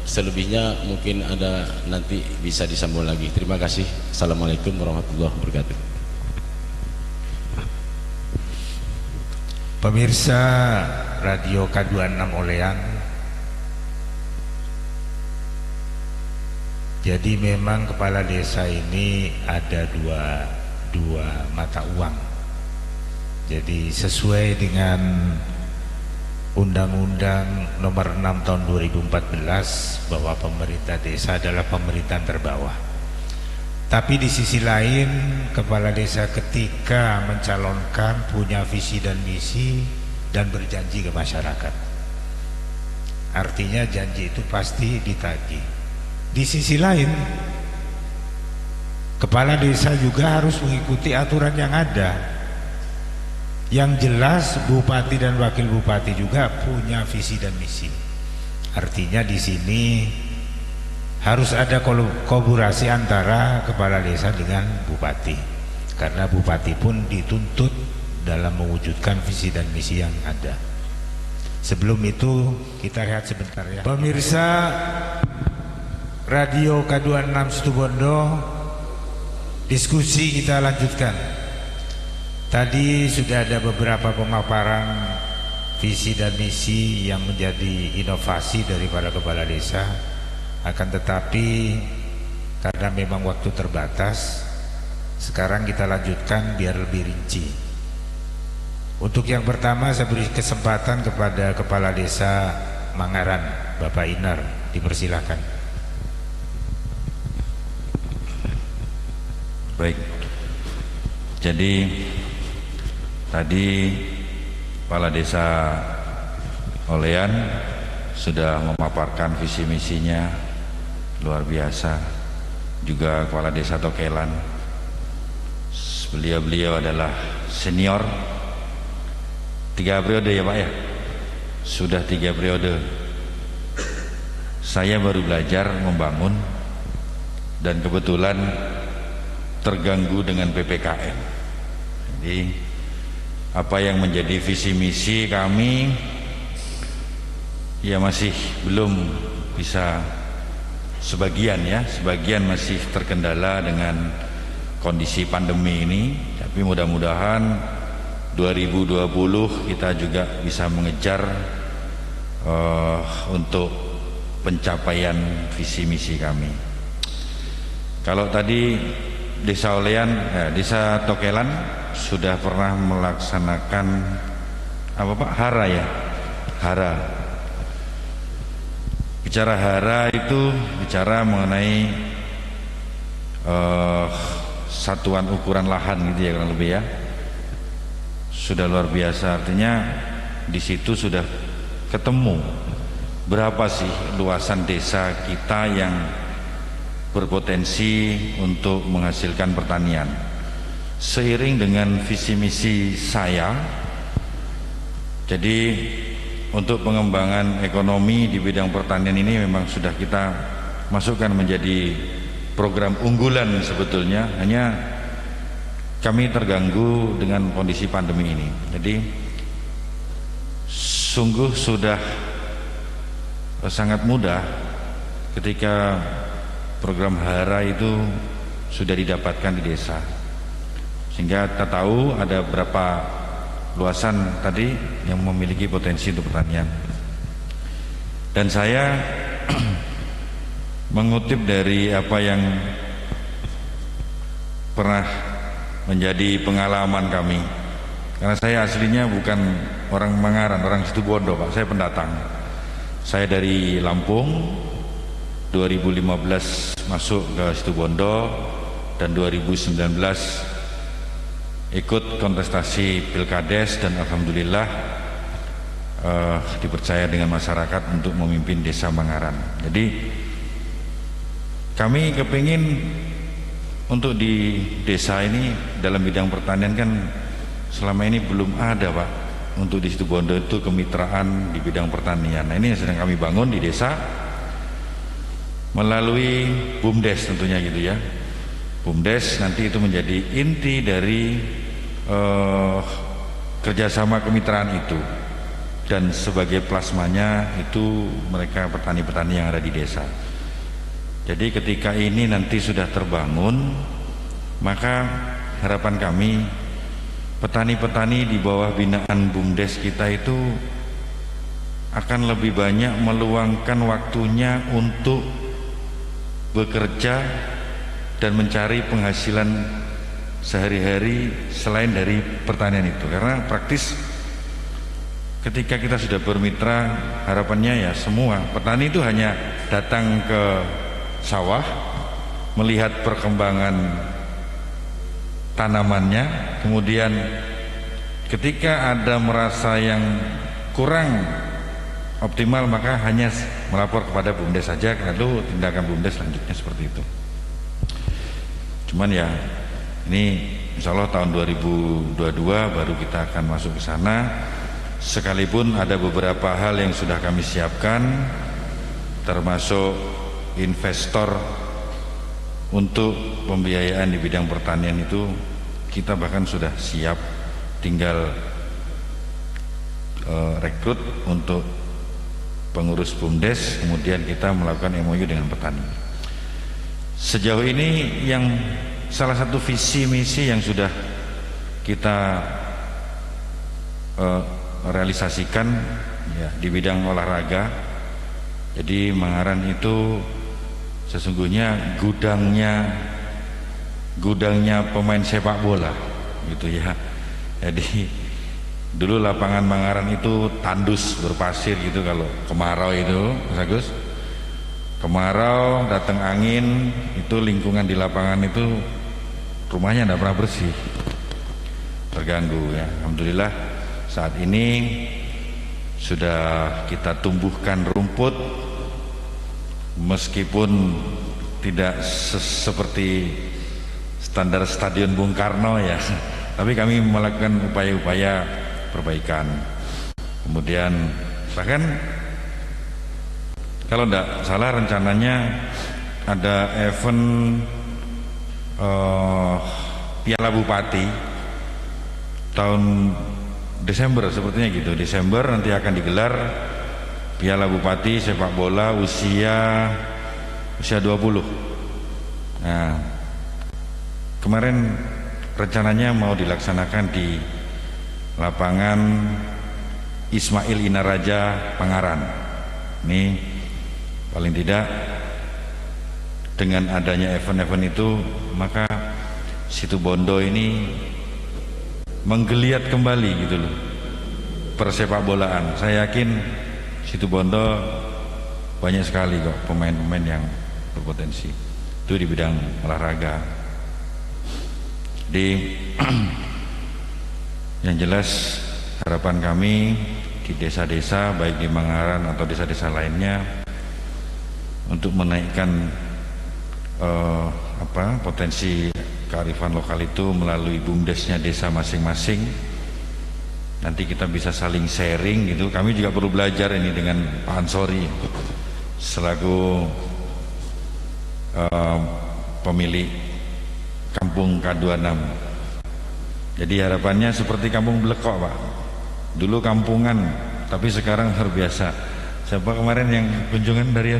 Selebihnya mungkin ada nanti bisa disambung lagi. Terima kasih. Assalamualaikum warahmatullahi wabarakatuh. Pemirsa Radio K26 Olean, jadi memang kepala desa ini ada dua mata uang. Jadi sesuai dengan Undang-Undang Nomor 6 Tahun 2014 bahwa pemerintah desa adalah pemerintahan terbawah. Tapi di sisi lain, kepala desa ketika mencalonkan punya visi dan misi dan berjanji ke masyarakat. Artinya janji itu pasti ditagih. Di sisi lain, kepala desa juga harus mengikuti aturan yang ada. Yang jelas bupati dan wakil bupati juga punya visi dan misi. Artinya di sini harus ada kolaborasi antara kepala desa dengan bupati, karena bupati pun dituntut dalam mewujudkan visi dan misi yang ada. Sebelum itu kita lihat sebentar ya. Pemirsa Radio K26 Situbondo, diskusi kita lanjutkan. Tadi sudah ada beberapa pemaparan visi dan misi yang menjadi inovasi dari para kepala desa. Akan tetapi karena memang waktu terbatas, sekarang kita lanjutkan biar lebih rinci. Untuk yang pertama saya beri kesempatan kepada Kepala Desa Mangaran, Bapak Inar, dipersilahkan. Baik, jadi tadi Kepala Desa Olean sudah memaparkan visi misinya, luar biasa. Juga Kepala Desa Tokelan, beliau adalah senior 3 periode ya Pak ya, sudah 3 periode. Saya baru belajar membangun dan kebetulan terganggu dengan PPKM. Jadi apa yang menjadi visi misi kami ya masih belum bisa, sebagian masih terkendala dengan kondisi pandemi ini, tapi mudah-mudahan 2020 kita juga bisa mengejar untuk pencapaian visi misi kami. Kalau tadi Desa Olean, Desa Tokelan sudah pernah melaksanakan apa Pak? Hara ya, hara. Bicara hara itu bicara mengenai satuan ukuran lahan gitu ya, kurang lebih ya. Sudah luar biasa, artinya di situ sudah ketemu berapa sih luasan desa kita yang berpotensi untuk menghasilkan pertanian. Seiring dengan visi misi saya, jadi untuk pengembangan ekonomi di bidang pertanian ini memang sudah kita masukkan menjadi program unggulan sebetulnya, hanya kami terganggu dengan kondisi pandemi ini. Jadi sungguh sudah sangat mudah ketika program hara itu sudah didapatkan di desa, sehingga kita tahu ada berapa luasan tadi yang memiliki potensi untuk pertanian. Dan saya mengutip dari apa yang pernah menjadi pengalaman kami, karena saya aslinya bukan orang Mangaran, orang Situbondo Pak, saya pendatang. Saya dari Lampung, 2015 masuk ke Situbondo, dan 2019 ikut kontestasi Pilkades, dan alhamdulillah dipercaya dengan masyarakat untuk memimpin desa Mangaran. Jadi kami kepingin untuk di desa ini dalam bidang pertanian kan selama ini belum ada Pak, untuk di Situbondo itu kemitraan di bidang pertanian. Nah, ini yang sedang kami bangun di desa melalui BUMDes tentunya gitu ya. BUMDes nanti itu menjadi inti dari kerjasama kemitraan itu, dan sebagai plasmanya itu mereka petani-petani yang ada di desa. Jadi ketika ini nanti sudah terbangun, maka harapan kami petani-petani di bawah binaan BUMDes kita itu akan lebih banyak meluangkan waktunya untuk bekerja dan mencari penghasilan sehari-hari selain dari pertanian itu. Karena praktis ketika kita sudah bermitra, harapannya ya semua petani itu hanya datang ke sawah, melihat perkembangan tanamannya, kemudian ketika ada merasa yang kurang optimal maka hanya melapor kepada BUMDes saja, lalu tindakan BUMDes selanjutnya seperti itu. Cuman ya ini insya Allah tahun 2022 baru kita akan masuk ke sana, sekalipun ada beberapa hal yang sudah kami siapkan, termasuk investor untuk pembiayaan di bidang pertanian itu kita bahkan sudah siap, tinggal rekrut untuk pengurus BUMDes, kemudian kita melakukan MOU dengan petani. Sejauh ini yang salah satu visi misi yang sudah kita realisasikan ya, di bidang olahraga. Jadi Mangaran itu sesungguhnya gudangnya pemain sepak bola gitu ya. Jadi dulu lapangan Mangaran itu tandus berpasir gitu kalau kemarau itu, Mas Agus. Kemarau datang angin itu lingkungan di lapangan itu rumahnya tidak pernah bersih, terganggu ya. Alhamdulillah saat ini sudah kita tumbuhkan rumput, meskipun tidak seperti standar Stadion Bung Karno ya, tapi kami melakukan upaya-upaya perbaikan. Kemudian bahkan kalau tidak salah rencananya ada event Piala Bupati tahun Desember sepertinya gitu. Desember nanti akan digelar Piala Bupati sepak bola usia 20. Nah, kemarin rencananya mau dilaksanakan di lapangan Ismail Inaraja Pangaran. Ini paling tidak dengan adanya event-event itu maka Situbondo ini menggeliat kembali gitu loh persepak bolaan. Saya yakin Situbondo banyak sekali kok pemain-pemain yang berpotensi itu di bidang olahraga. Jadi yang jelas harapan kami di desa-desa baik di Mangaran atau desa-desa lainnya untuk menaikkan potensi kearifan lokal itu melalui BUMDesnya desa masing-masing. Nanti kita bisa saling sharing gitu. Kami juga perlu belajar ini dengan Pak Ansori selaku pemilik Kampung K26. Jadi harapannya seperti Kampung Blekok Pak. Dulu kampungan, tapi sekarang luar biasa. Siapa kemarin yang kunjungan dari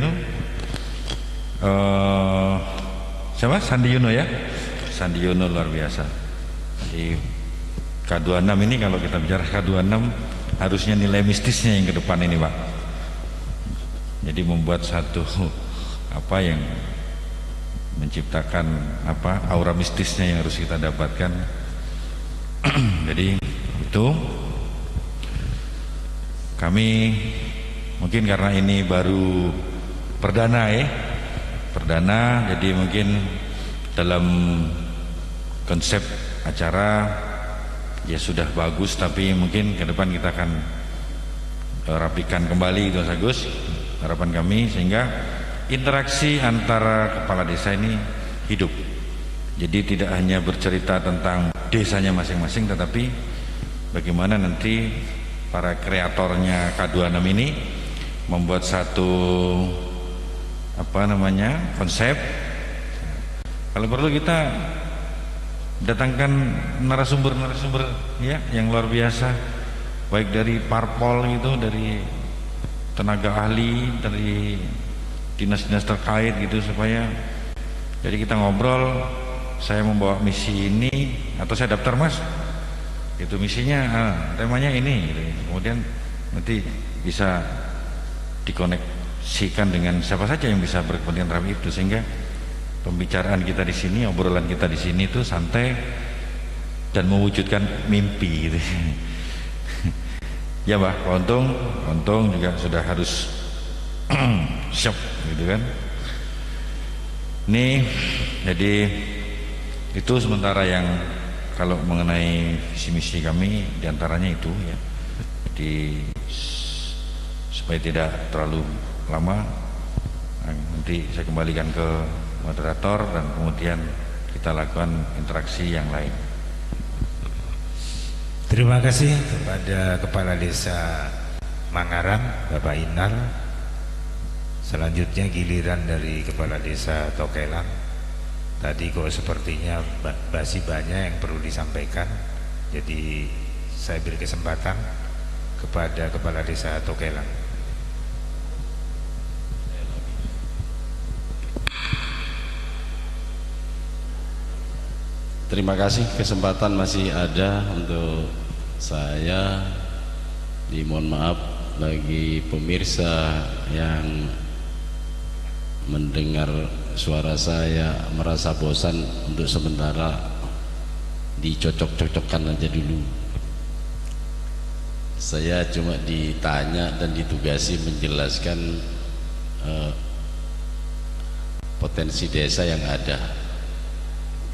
siapa? Sandi Uno ya. Sandi Uno luar biasa. Jadi K26 ini, kalau kita bicara K26 harusnya nilai mistisnya yang ke depan ini Pak. Jadi membuat satu apa yang menciptakan apa aura mistisnya yang harus kita dapatkan. Jadi itu kami mungkin karena ini baru perdana jadi mungkin dalam konsep acara ya sudah bagus, tapi mungkin ke depan kita akan rapikan kembali itu Mas Agus, harapan kami, sehingga interaksi antara kepala desa ini hidup. Jadi tidak hanya bercerita tentang desanya masing-masing, tetapi bagaimana nanti para kreatornya K26 ini membuat satu konsep. Kalau perlu kita datangkan narasumber ya yang luar biasa, baik dari parpol gitu, dari tenaga ahli, dari dinas-dinas terkait gitu, supaya jadi kita ngobrol, saya membawa misi ini atau saya daftar Mas, itu misinya temanya ini gitu. Kemudian nanti bisa dikoneksikan dengan siapa saja yang bisa berkepentingan terhadap itu, sehingga pembicaraan kita di sini, obrolan kita di sini itu santai dan mewujudkan mimpi gitu. Ya Pak, untung juga sudah harus siap gitu kan. Nih, jadi itu sementara yang kalau mengenai visi misi kami diantaranya itu ya. Jadi supaya tidak terlalu lama, nanti saya kembalikan ke moderator dan kemudian kita lakukan interaksi yang lain. Terima kasih kepada Kepala Desa Mangaran, Bapak Inar. Selanjutnya giliran dari Kepala Desa Tokelang. Tadi kok sepertinya masih banyak yang perlu disampaikan, jadi saya beri kesempatan kepada Kepala Desa Tokelang. Terima kasih, kesempatan masih ada untuk saya. Dimohon maaf bagi pemirsa yang mendengar suara saya merasa bosan, untuk sementara dicocok-cocokkan aja dulu. Saya cuma ditanya dan ditugasi menjelaskan potensi desa yang ada.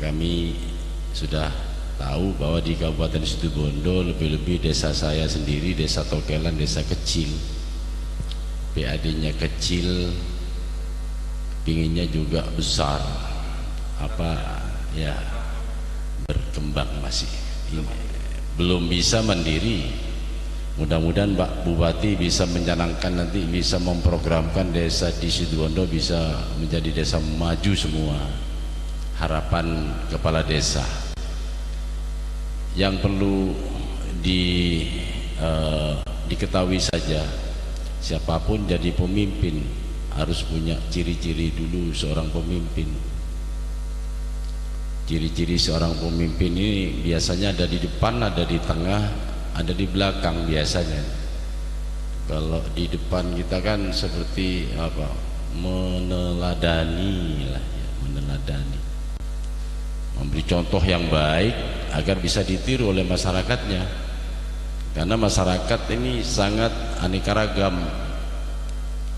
Kami sudah tahu bahwa di Kabupaten Situbondo, lebih-lebih desa saya sendiri, Desa Tokelan, desa kecil, PAD-nya kecil, pinginnya juga besar, berkembang masih belum bisa mandiri. Mudah-mudahan Pak Bupati bisa mencanangkan, nanti bisa memprogramkan desa di Situbondo bisa menjadi desa maju semua. Harapan kepala desa yang perlu diketahui saja, siapapun jadi pemimpin harus punya ciri-ciri dulu seorang pemimpin. Ciri-ciri seorang pemimpin ini biasanya ada di depan, ada di tengah, ada di belakang biasanya. Kalau di depan kita kan seperti meneladani lah ya, meneladani, memberi contoh yang baik agar bisa ditiru oleh masyarakatnya, karena masyarakat ini sangat aneka ragam.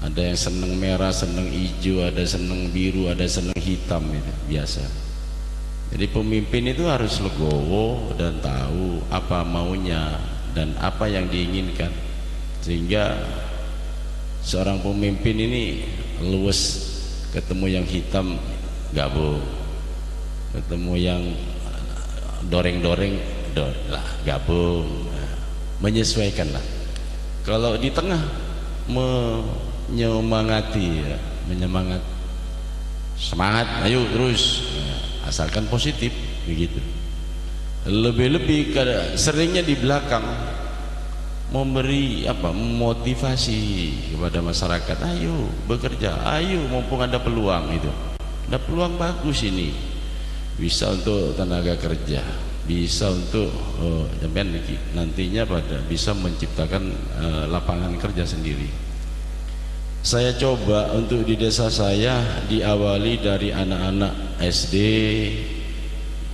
Ada yang senang merah, senang hijau, ada senang biru, ada senang hitam, itu biasa. Jadi pemimpin itu harus legowo dan tahu apa maunya dan apa yang diinginkan, sehingga seorang pemimpin ini luwes ketemu yang hitam gabung, ketemu yang doreng-doreng lah gabung, menyesuaikan lah. Kalau di tengah menyemangati ya, menyemangat, semangat, ayo terus, asalkan positif begitu. Lebih-lebih seringnya di belakang memberi motivasi kepada masyarakat, ayo bekerja, ayo mumpung ada peluang, itu ada peluang bagus ini, bisa untuk tenaga kerja, bisa untuk nantinya bisa menciptakan lapangan kerja sendiri. Saya coba untuk di desa saya diawali dari anak-anak SD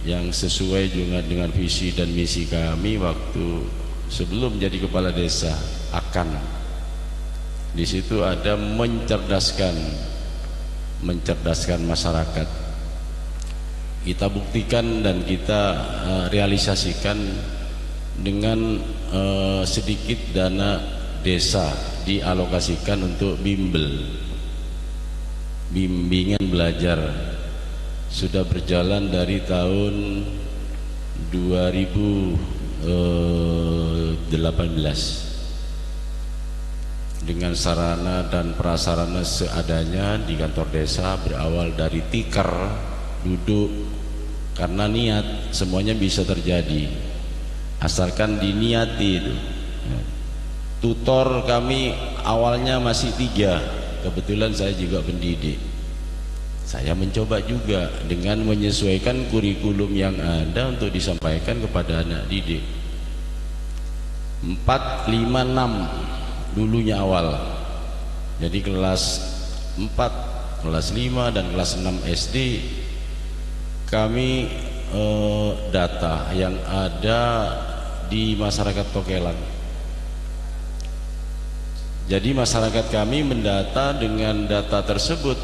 yang sesuai juga dengan visi dan misi kami waktu sebelum jadi kepala desa. Akan di situ ada mencerdaskan masyarakat. Kita buktikan dan kita realisasikan dengan sedikit dana desa dialokasikan untuk bimbingan belajar. Sudah berjalan dari tahun 2018 dengan sarana dan prasarana seadanya di kantor desa, berawal dari tikar, duduk, karena niat semuanya bisa terjadi asalkan diniati itu. Tutor kami awalnya masih 3, kebetulan saya juga pendidik. Saya mencoba juga dengan menyesuaikan kurikulum yang ada untuk disampaikan kepada anak didik. 4, 5, 6 dulunya awal. Jadi kelas 4, kelas 5 dan kelas 6 SD kami data yang ada di masyarakat Tokelan. Jadi masyarakat kami mendata, dengan data tersebut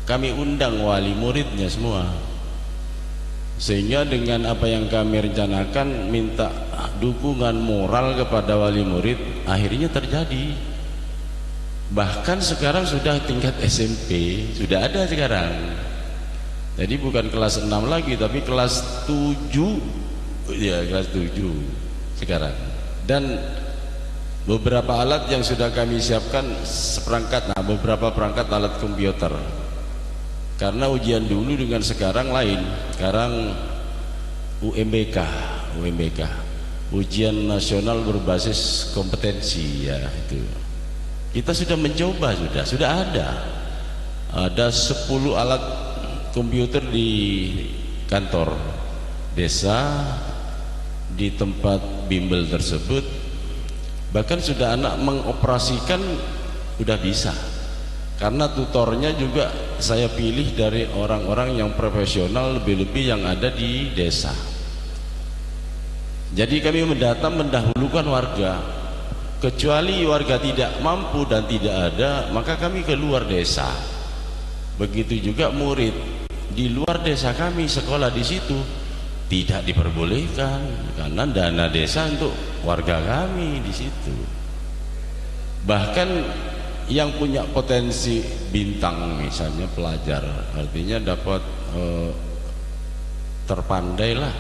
kami undang wali muridnya semua, sehingga dengan apa yang kami rencanakan minta dukungan moral kepada wali murid, akhirnya terjadi. Bahkan sekarang sudah tingkat SMP sudah ada sekarang. Jadi bukan kelas 6 lagi tapi kelas 7, ya kelas 7 sekarang. Dan beberapa alat yang sudah kami siapkan seperangkat, beberapa perangkat alat komputer. Karena ujian dulu dengan sekarang lain. Sekarang UMBK, ujian nasional berbasis kompetensi, ya itu. Kita sudah mencoba, sudah ada 10 alat komputer di kantor desa, di tempat bimbel tersebut. Bahkan sudah anak mengoperasikan sudah bisa, karena tutornya juga saya pilih dari orang-orang yang profesional, lebih-lebih yang ada di desa. Jadi kami mendahulukan warga, kecuali warga tidak mampu dan tidak ada, maka kami keluar desa. Begitu juga murid di luar desa kami sekolah di situ tidak diperbolehkan, karena dana desa untuk warga kami di situ. Bahkan yang punya potensi bintang, misalnya pelajar, artinya dapat terpandai lah,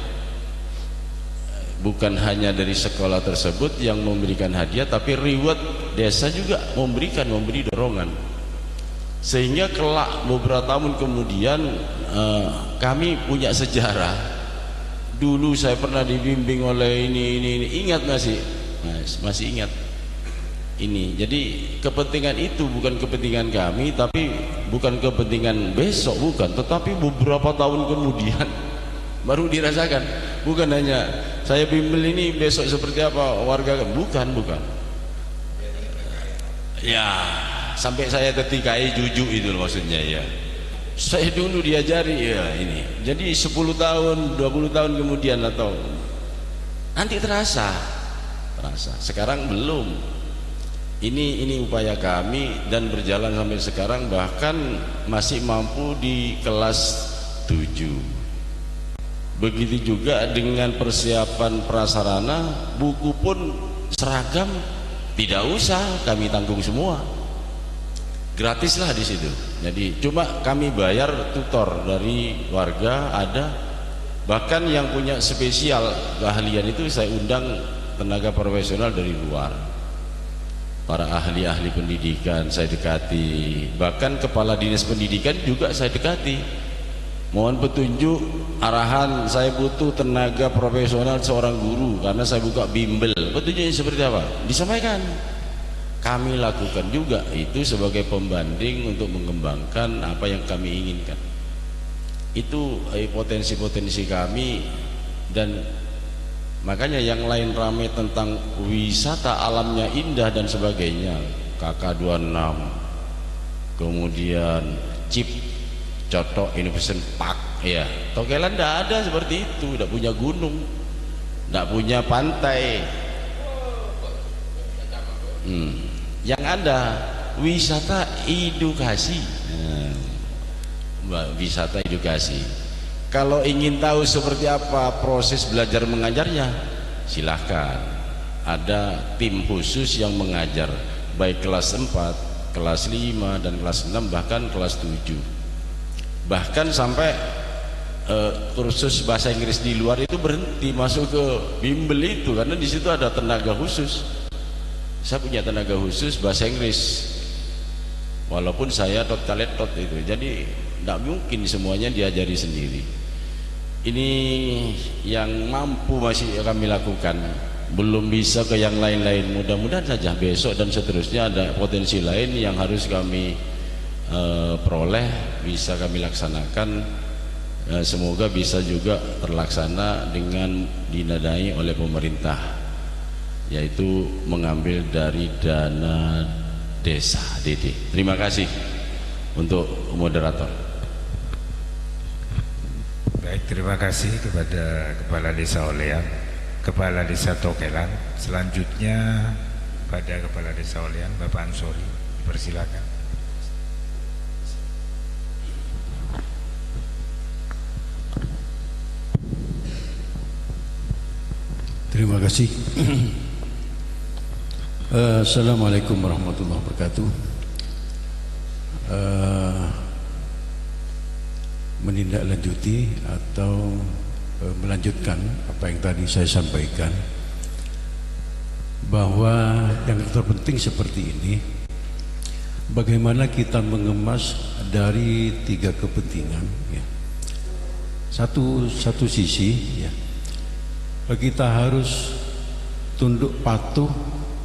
bukan hanya dari sekolah tersebut yang memberikan hadiah, tapi reward desa juga memberi dorongan, sehingga kelak beberapa tahun kemudian kami punya sejarah. Dulu saya pernah dibimbing oleh ini. Ingat masih ingat ini. Jadi kepentingan itu bukan kepentingan kami, tapi bukan kepentingan besok, bukan, tetapi beberapa tahun kemudian baru dirasakan. Bukan hanya saya bimbel ini besok seperti apa warga, bukan. Ya, sampai saya tertikai jujuk itu maksudnya ya. Saya dulu diajari ya ini. Jadi 10 tahun, 20 tahun kemudian atau nanti terasa. Sekarang belum. Ini upaya kami dan berjalan sampai sekarang, bahkan masih mampu di kelas 7. Begitu juga dengan persiapan prasarana, buku pun seragam tidak usah kami tanggung semua. Gratis lah di situ. Jadi cuma kami bayar tutor dari warga ada. Bahkan yang punya spesial keahlian itu saya undang tenaga profesional dari luar. Para ahli-ahli pendidikan saya dekati. Bahkan kepala dinas pendidikan juga saya dekati. Mohon petunjuk, arahan, saya butuh tenaga profesional seorang guru karena saya buka bimbel. Petunjuknya seperti apa? Disampaikan. Kami lakukan juga itu sebagai pembanding untuk mengembangkan apa yang kami inginkan. Itu potensi-potensi kami Dan makanya yang lain ramai tentang wisata alamnya indah dan sebagainya, KK26, kemudian Cip Coto Innovation Park, ya Tokelan tidak ada seperti itu, tidak punya gunung, tidak punya pantai. Yang ada wisata edukasi, wisata edukasi. Kalau ingin tahu seperti apa proses belajar mengajarnya, silahkan, ada tim khusus yang mengajar, baik kelas 4, kelas 5 dan kelas 6, bahkan kelas 7. Bahkan sampai kursus bahasa Inggris di luar itu berhenti, masuk ke bimbel itu, karena di situ ada tenaga khusus. Saya punya tenaga khusus bahasa Inggris, walaupun saya tot itu, jadi tidak mungkin semuanya diajari sendiri. Ini yang mampu masih kami lakukan, belum bisa ke yang lain-lain. Mudah-mudahan saja besok dan seterusnya ada potensi lain yang harus kami peroleh, bisa kami laksanakan. Semoga bisa juga terlaksana dengan dinadai oleh pemerintah, yaitu mengambil dari dana desa DD. Terima kasih untuk moderator. Baik, terima kasih kepada Kepala Desa Olean, Kepala Desa Tokelan. Selanjutnya pada Kepala Desa Olean, Bapak Ansori, persilakan. Terima kasih. Assalamualaikum warahmatullahi wabarakatuh. Menindaklanjuti atau melanjutkan apa yang tadi saya sampaikan, bahwa yang terpenting seperti ini, bagaimana kita mengemas dari 3 kepentingan, ya. Satu sisi, ya, kita harus tunduk patuh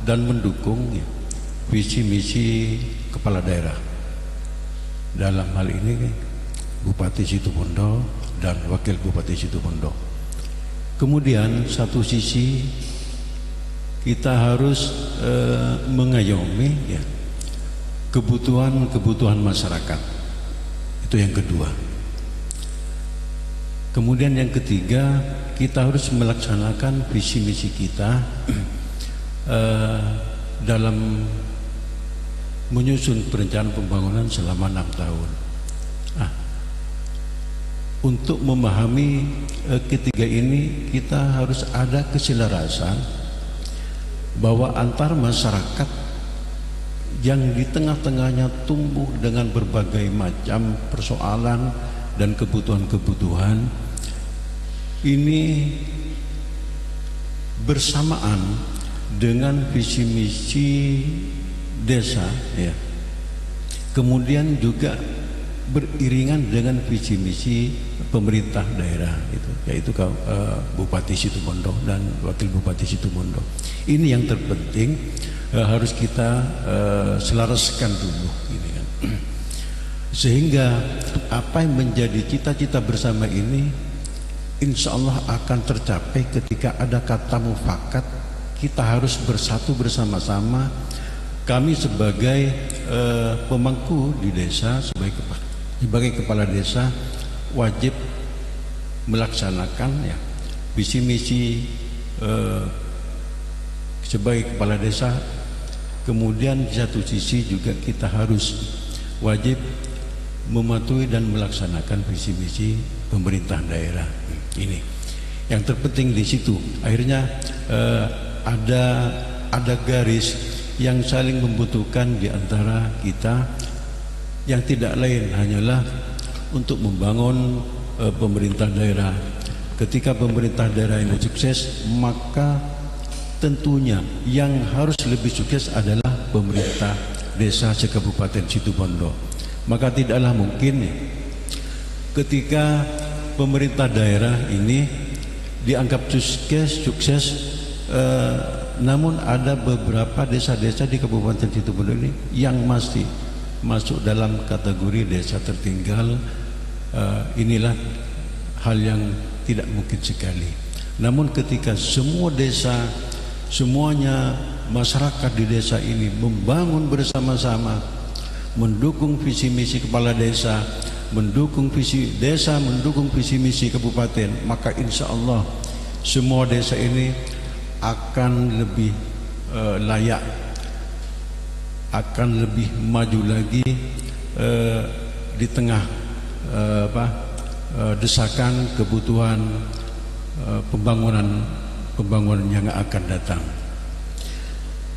dan mendukung, ya, visi misi kepala daerah, dalam hal ini Bupati Situbondo dan Wakil Bupati Situbondo. Kemudian satu sisi kita harus mengayomi, ya, kebutuhan masyarakat. Itu yang kedua. Kemudian yang ketiga, kita harus melaksanakan visi misi kita dalam menyusun perencanaan pembangunan selama 6 tahun. Untuk memahami ketiga ini, kita harus ada keselarasan bahwa antar masyarakat yang di tengah-tengahnya tumbuh dengan berbagai macam persoalan dan kebutuhan-kebutuhan ini bersamaan dengan visi misi desa, ya. Kemudian juga beriringan dengan visi misi pemerintah daerah, yaitu Bupati Situbondo dan Wakil Bupati Situbondo. Ini yang terpenting, harus kita selaraskan dulu, ini kan. Sehingga apa yang menjadi cita-cita bersama ini insya Allah akan tercapai ketika ada kata mufakat. Kita harus bersatu bersama-sama. Kami sebagai pemangku di desa, sebagai kepala desa, wajib melaksanakan, ya, visi misi sebagai kepala desa. Kemudian di satu sisi juga kita harus wajib mematuhi dan melaksanakan visi misi pemerintah daerah. Ini yang terpenting di situ. Akhirnya ada garis yang saling membutuhkan di antara kita, yang tidak lain hanyalah untuk membangun pemerintah daerah. Ketika pemerintah daerah ini sukses, maka tentunya yang harus lebih sukses adalah pemerintah desa se-Kabupaten Situbondo. Maka tidaklah mungkin ketika pemerintah daerah ini dianggap sukses, namun ada beberapa desa-desa di Kabupaten Situbondo ini yang masih masuk dalam kategori desa tertinggal. Inilah hal yang tidak mungkin sekali. Namun ketika semua desa, semuanya masyarakat di desa ini membangun bersama-sama, mendukung visi misi kepala desa, mendukung visi desa, mendukung visi misi kabupaten, maka insya Allah semua desa ini akan lebih layak, akan lebih maju lagi di tengah desakan kebutuhan pembangunan yang akan datang.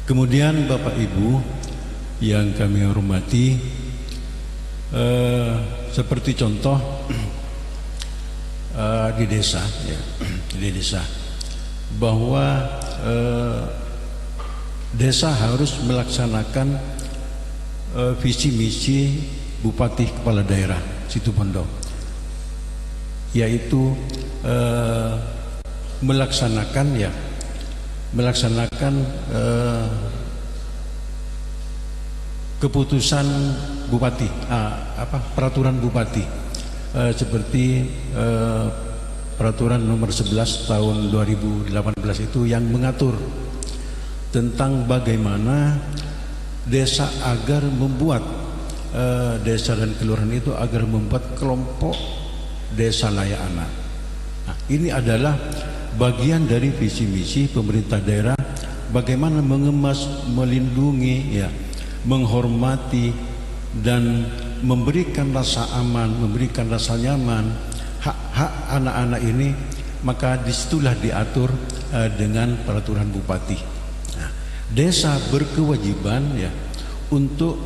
Kemudian Bapak Ibu yang kami hormati, seperti contoh di desa, ya, di desa, bahwa desa harus melaksanakan visi misi Bupati Kepala Daerah Situbondo, yaitu melaksanakan keputusan bupati, peraturan bupati, seperti peraturan nomor 11 tahun 2018 itu yang mengatur tentang bagaimana desa agar membuat desa dan kelurahan itu agar membuat kelompok desa layak anak. Nah, ini adalah bagian dari visi misi pemerintah daerah, bagaimana mengemas, melindungi, ya, menghormati dan memberikan rasa aman, memberikan rasa nyaman hak-hak anak-anak ini. Maka disitulah diatur dengan peraturan bupati. Nah, desa berkewajiban, ya, untuk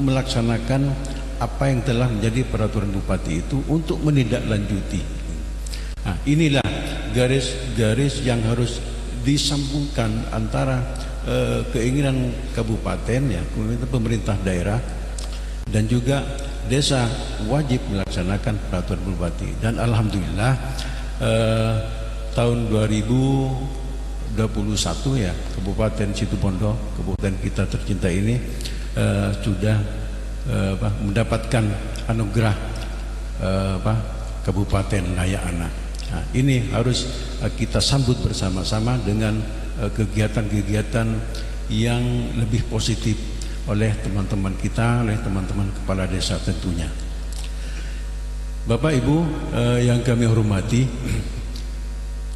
melaksanakan apa yang telah menjadi peraturan bupati itu, untuk menindaklanjuti. Nah, inilah garis-garis yang harus disambungkan antara keinginan kabupaten, ya, pemerintah daerah, dan juga desa wajib melaksanakan peraturan bupati. Dan alhamdulillah tahun 2021, ya, Kabupaten Situbondo, kabupaten kita tercinta ini sudah mendapatkan anugerah Kabupaten Layak Anak. Nah, ini harus kita sambut bersama-sama dengan kegiatan-kegiatan yang lebih positif oleh teman-teman kita, oleh teman-teman kepala desa tentunya. Bapak Ibu yang kami hormati,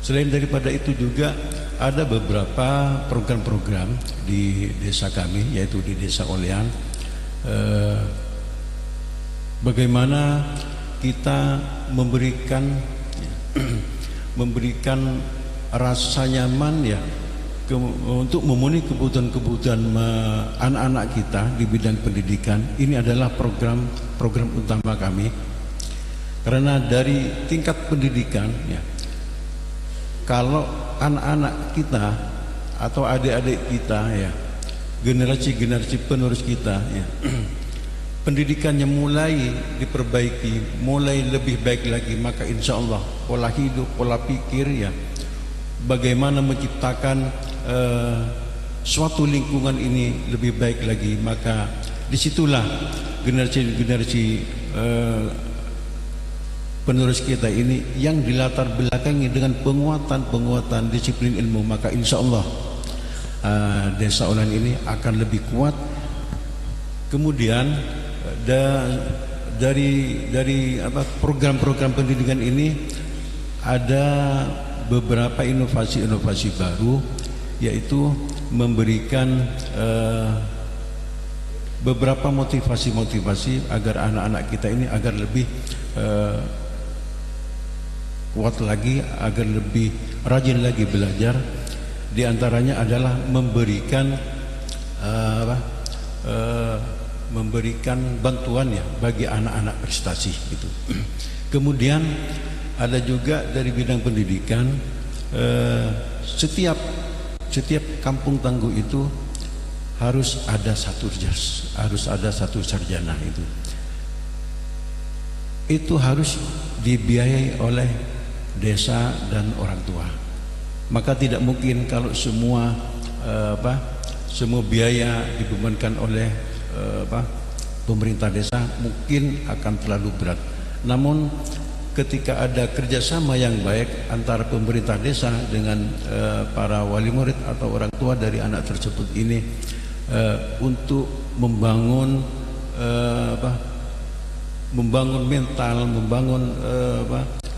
selain daripada itu juga ada beberapa program-program di desa kami, yaitu di Desa Olean. Bagaimana kita memberikan rasa nyaman, ya, untuk memenuhi kebutuhan-kebutuhan anak-anak kita di bidang pendidikan. Ini adalah program utama kami, karena dari tingkat pendidikan, ya, kalau anak-anak kita atau adik-adik kita, ya, generasi penerus kita, ya, pendidikannya mulai diperbaiki, mulai lebih baik lagi, maka insya Allah pola hidup, pola pikir, ya, bagaimana menciptakan suatu lingkungan ini lebih baik lagi, maka disitulah generasi penerus kita ini yang dilatar belakangi dengan penguatan disiplin ilmu, maka insya Allah Desa Olean ini akan lebih kuat. Kemudian dari program-program pendidikan ini ada beberapa inovasi-inovasi baru, yaitu memberikan beberapa motivasi agar anak-anak kita ini agar lebih kuat lagi, agar lebih rajin lagi belajar. Di antaranya adalah memberikan bantuan, ya, bagi anak-anak prestasi itu. Kemudian ada juga dari bidang pendidikan, setiap kampung tangguh itu harus ada satu sarjana itu harus dibiayai oleh desa dan orang tua. Maka tidak mungkin kalau semua biaya dibebankan oleh pemerintah desa, mungkin akan terlalu berat. Namun ketika ada kerjasama yang baik antara pemerintah desa dengan para wali murid atau orang tua dari anak tersebut ini untuk membangun membangun mental, membangun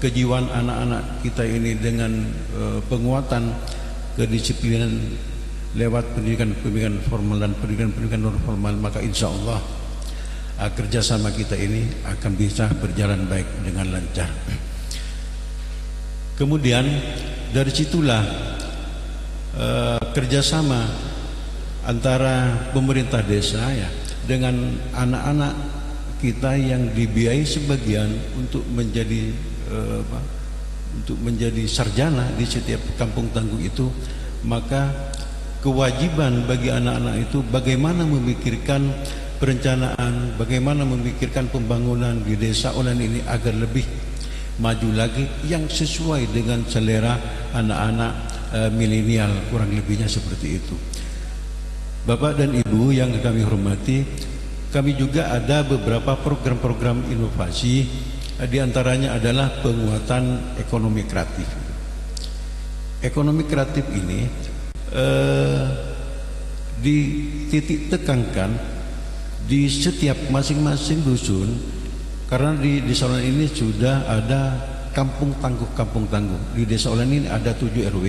kejiwaan anak-anak kita ini dengan penguatan kedisiplinan lewat pendidikan formal dan pendidikan non formal, maka insya Allah kerjasama kita ini akan bisa berjalan baik dengan lancar. Kemudian dari situlah kerjasama antara pemerintah desa ya dengan anak-anak kita yang dibiayai sebagian untuk menjadi sarjana di setiap kampung tangguh itu, maka kewajiban bagi anak-anak itu bagaimana memikirkan perencanaan, bagaimana memikirkan pembangunan di desa Olan ini agar lebih maju lagi yang sesuai dengan selera anak-anak milenial, kurang lebihnya seperti itu. Bapak dan Ibu yang kami hormati, kami juga ada beberapa program-program inovasi, di antaranya adalah penguatan ekonomi kreatif. Ekonomi kreatif ini dititik tekankan di setiap masing-masing dusun, karena di desa Olan ini sudah ada kampung tangguh. Di desa Olan ini ada 7 RW,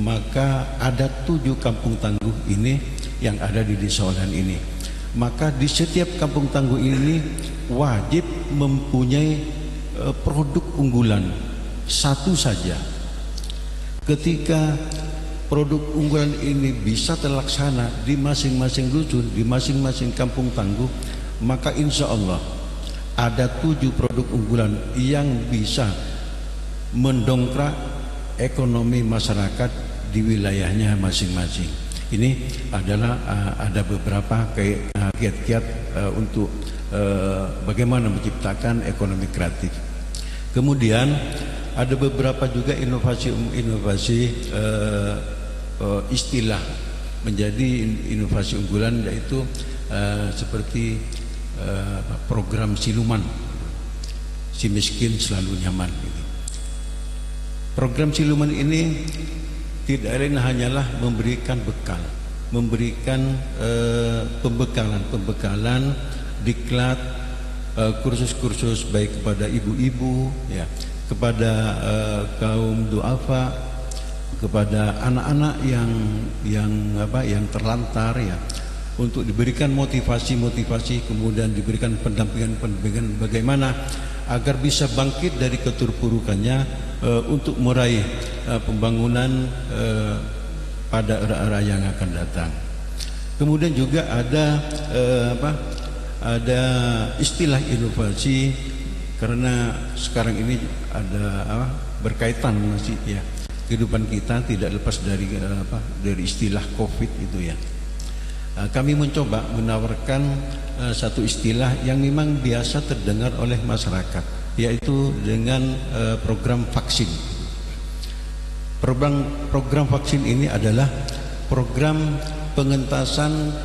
maka ada 7 kampung tangguh ini yang ada di desa Olan ini. Maka di setiap kampung tangguh ini wajib mempunyai produk unggulan satu saja. Ketika produk unggulan ini bisa terlaksana di masing-masing dusun, di masing-masing kampung tangguh, maka insya Allah ada 7 produk unggulan yang bisa mendongkrak ekonomi masyarakat di wilayahnya masing-masing. Ini adalah ada beberapa kiat-kiat untuk bagaimana menciptakan ekonomi kreatif. Kemudian ada beberapa juga inovasi istilah menjadi inovasi unggulan, yaitu seperti program siluman, si miskin selalu nyaman. Program siluman ini tidak lain hanyalah memberikan bekal, memberikan pembekalan diklat, kursus-kursus baik kepada ibu-ibu ya, kepada kaum duafa, kepada anak-anak yang terlantar ya, untuk diberikan motivasi, kemudian diberikan pendampingan bagaimana agar bisa bangkit dari keterpurukannya untuk meraih pembangunan pada era-era yang akan datang. Kemudian juga ada ada istilah inovasi, karena sekarang ini ada berkaitan masih ya, kehidupan kita tidak lepas dari istilah COVID itu ya. Kami mencoba menawarkan satu istilah yang memang biasa terdengar oleh masyarakat, yaitu dengan program vaksin. Program vaksin ini adalah program pengentasan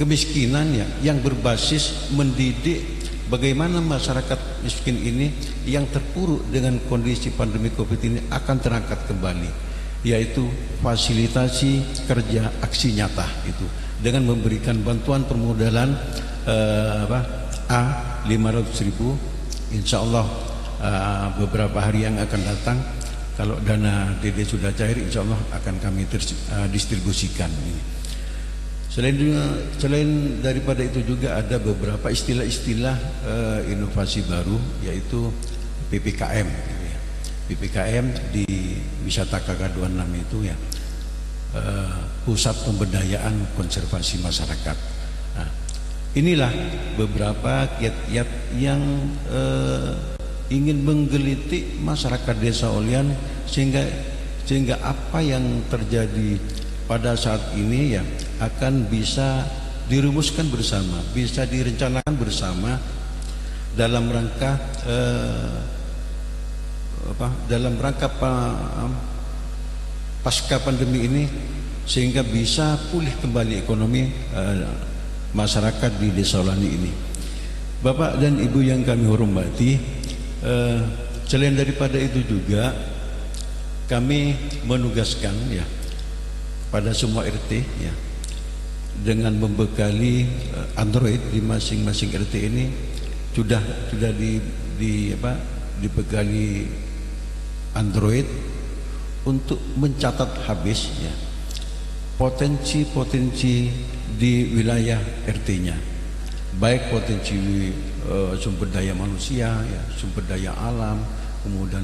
kemiskinan ya, yang berbasis mendidik bagaimana masyarakat miskin ini yang terpuruk dengan kondisi pandemi COVID ini akan terangkat kembali, yaitu fasilitasi kerja aksi nyata itu dengan memberikan bantuan permodalan A500.000. Insya Allah beberapa hari yang akan datang, kalau dana DD sudah cair, insya Allah akan kami distribusikan ini. Selain daripada itu juga ada beberapa istilah-istilah inovasi baru, yaitu PPKM. PPKM di wisata KK26 itu ya, pusat pemberdayaan konservasi masyarakat. Nah, inilah beberapa kiat-kiat yang ingin menggelitik masyarakat desa Olian sehingga apa yang terjadi pada saat ini ya akan bisa dirumuskan bersama, bisa direncanakan bersama dalam rangka pasca pandemi ini, sehingga bisa pulih kembali ekonomi masyarakat di Desa Olani ini. Bapak dan Ibu yang kami hormati, selain daripada itu juga kami menugaskan ya pada semua RT ya dengan membekali Android di masing-masing RT ini sudah dibekali Android untuk mencatat habis ya potensi-potensi di wilayah RT-nya, baik potensi sumber daya manusia ya, sumber daya alam, kemudian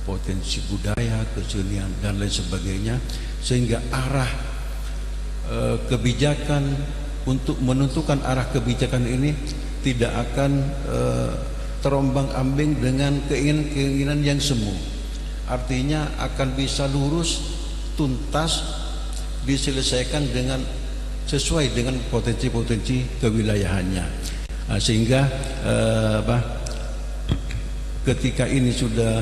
potensi budaya, kesenian dan lain sebagainya, sehingga arah kebijakan untuk menentukan arah kebijakan ini tidak akan terombang-ambing dengan keinginan yang semu. Artinya akan bisa lurus, tuntas, diselesaikan dengan sesuai dengan potensi-potensi kewilayahannya. Sehingga ketika ini sudah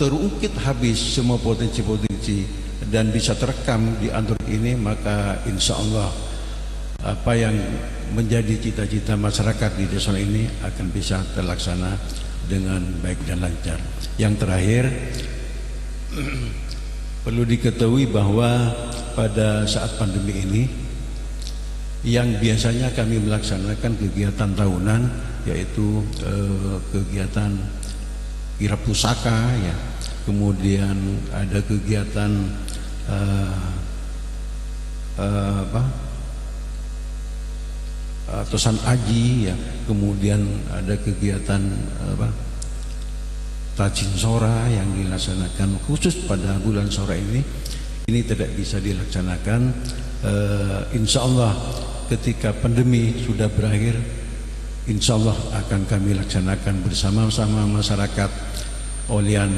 terungkit habis semua potensi-potensi dan bisa terekam di Android ini, maka insya Allah apa yang menjadi cita-cita masyarakat di desa ini akan bisa terlaksana dengan baik dan lancar. Yang terakhir, perlu diketahui bahwa pada saat pandemi ini yang biasanya kami melaksanakan kegiatan tahunan, yaitu kegiatan kirab pusaka ya, kemudian ada kegiatan tosan aji ya, kemudian ada kegiatan tajin sora yang dilaksanakan khusus pada bulan sora ini tidak bisa dilaksanakan. Insya Allah ketika pandemi sudah berakhir, insya Allah akan kami laksanakan bersama-sama masyarakat Olian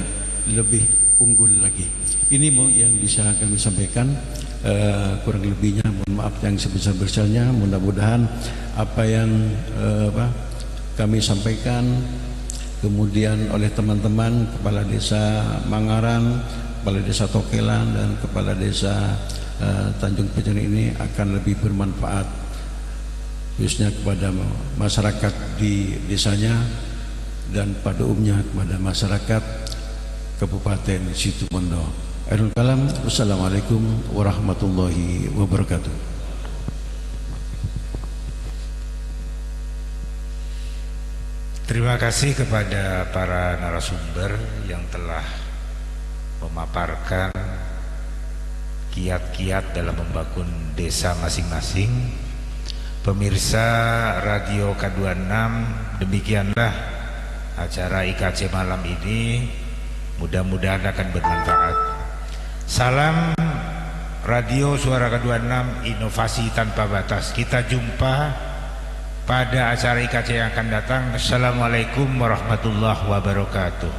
lebih unggul lagi. Ini yang bisa kami sampaikan. Kurang lebihnya mohon maaf yang sebesar-besarnya. Mudah-mudahan apa yang kami sampaikan kemudian oleh teman-teman kepala desa Mangaran, kepala desa Tokelan dan kepala desa Tanjung Pejani ini akan lebih bermanfaat khususnya kepada masyarakat di desanya dan pada umumnya kepada masyarakat Kabupaten Situbondo. Akhirul kalam, wassalamualaikum warahmatullahi wabarakatuh. Terima kasih kepada para narasumber yang telah memaparkan kiat-kiat dalam membangun desa masing-masing. Pemirsa Radio K26, demikianlah acara IKC malam ini, mudah-mudahan akan bermanfaat. Salam Radio Suara K26, inovasi tanpa batas. Kita jumpa pada acara IKC yang akan datang. Assalamualaikum warahmatullahi wabarakatuh.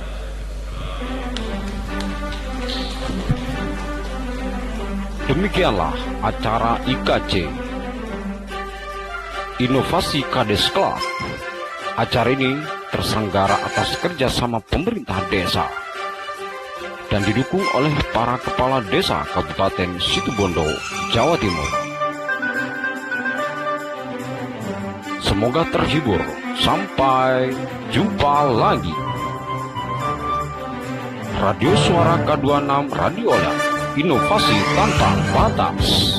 Demikianlah acara IKC Inovasi Kades Club. Acara ini terselenggara atas kerjasama pemerintah desa dan didukung oleh para kepala desa Kabupaten Situbondo, Jawa Timur. Semoga terhibur. Sampai jumpa lagi. Radio Suara K26 Radio Olian, inovasi tanpa batas.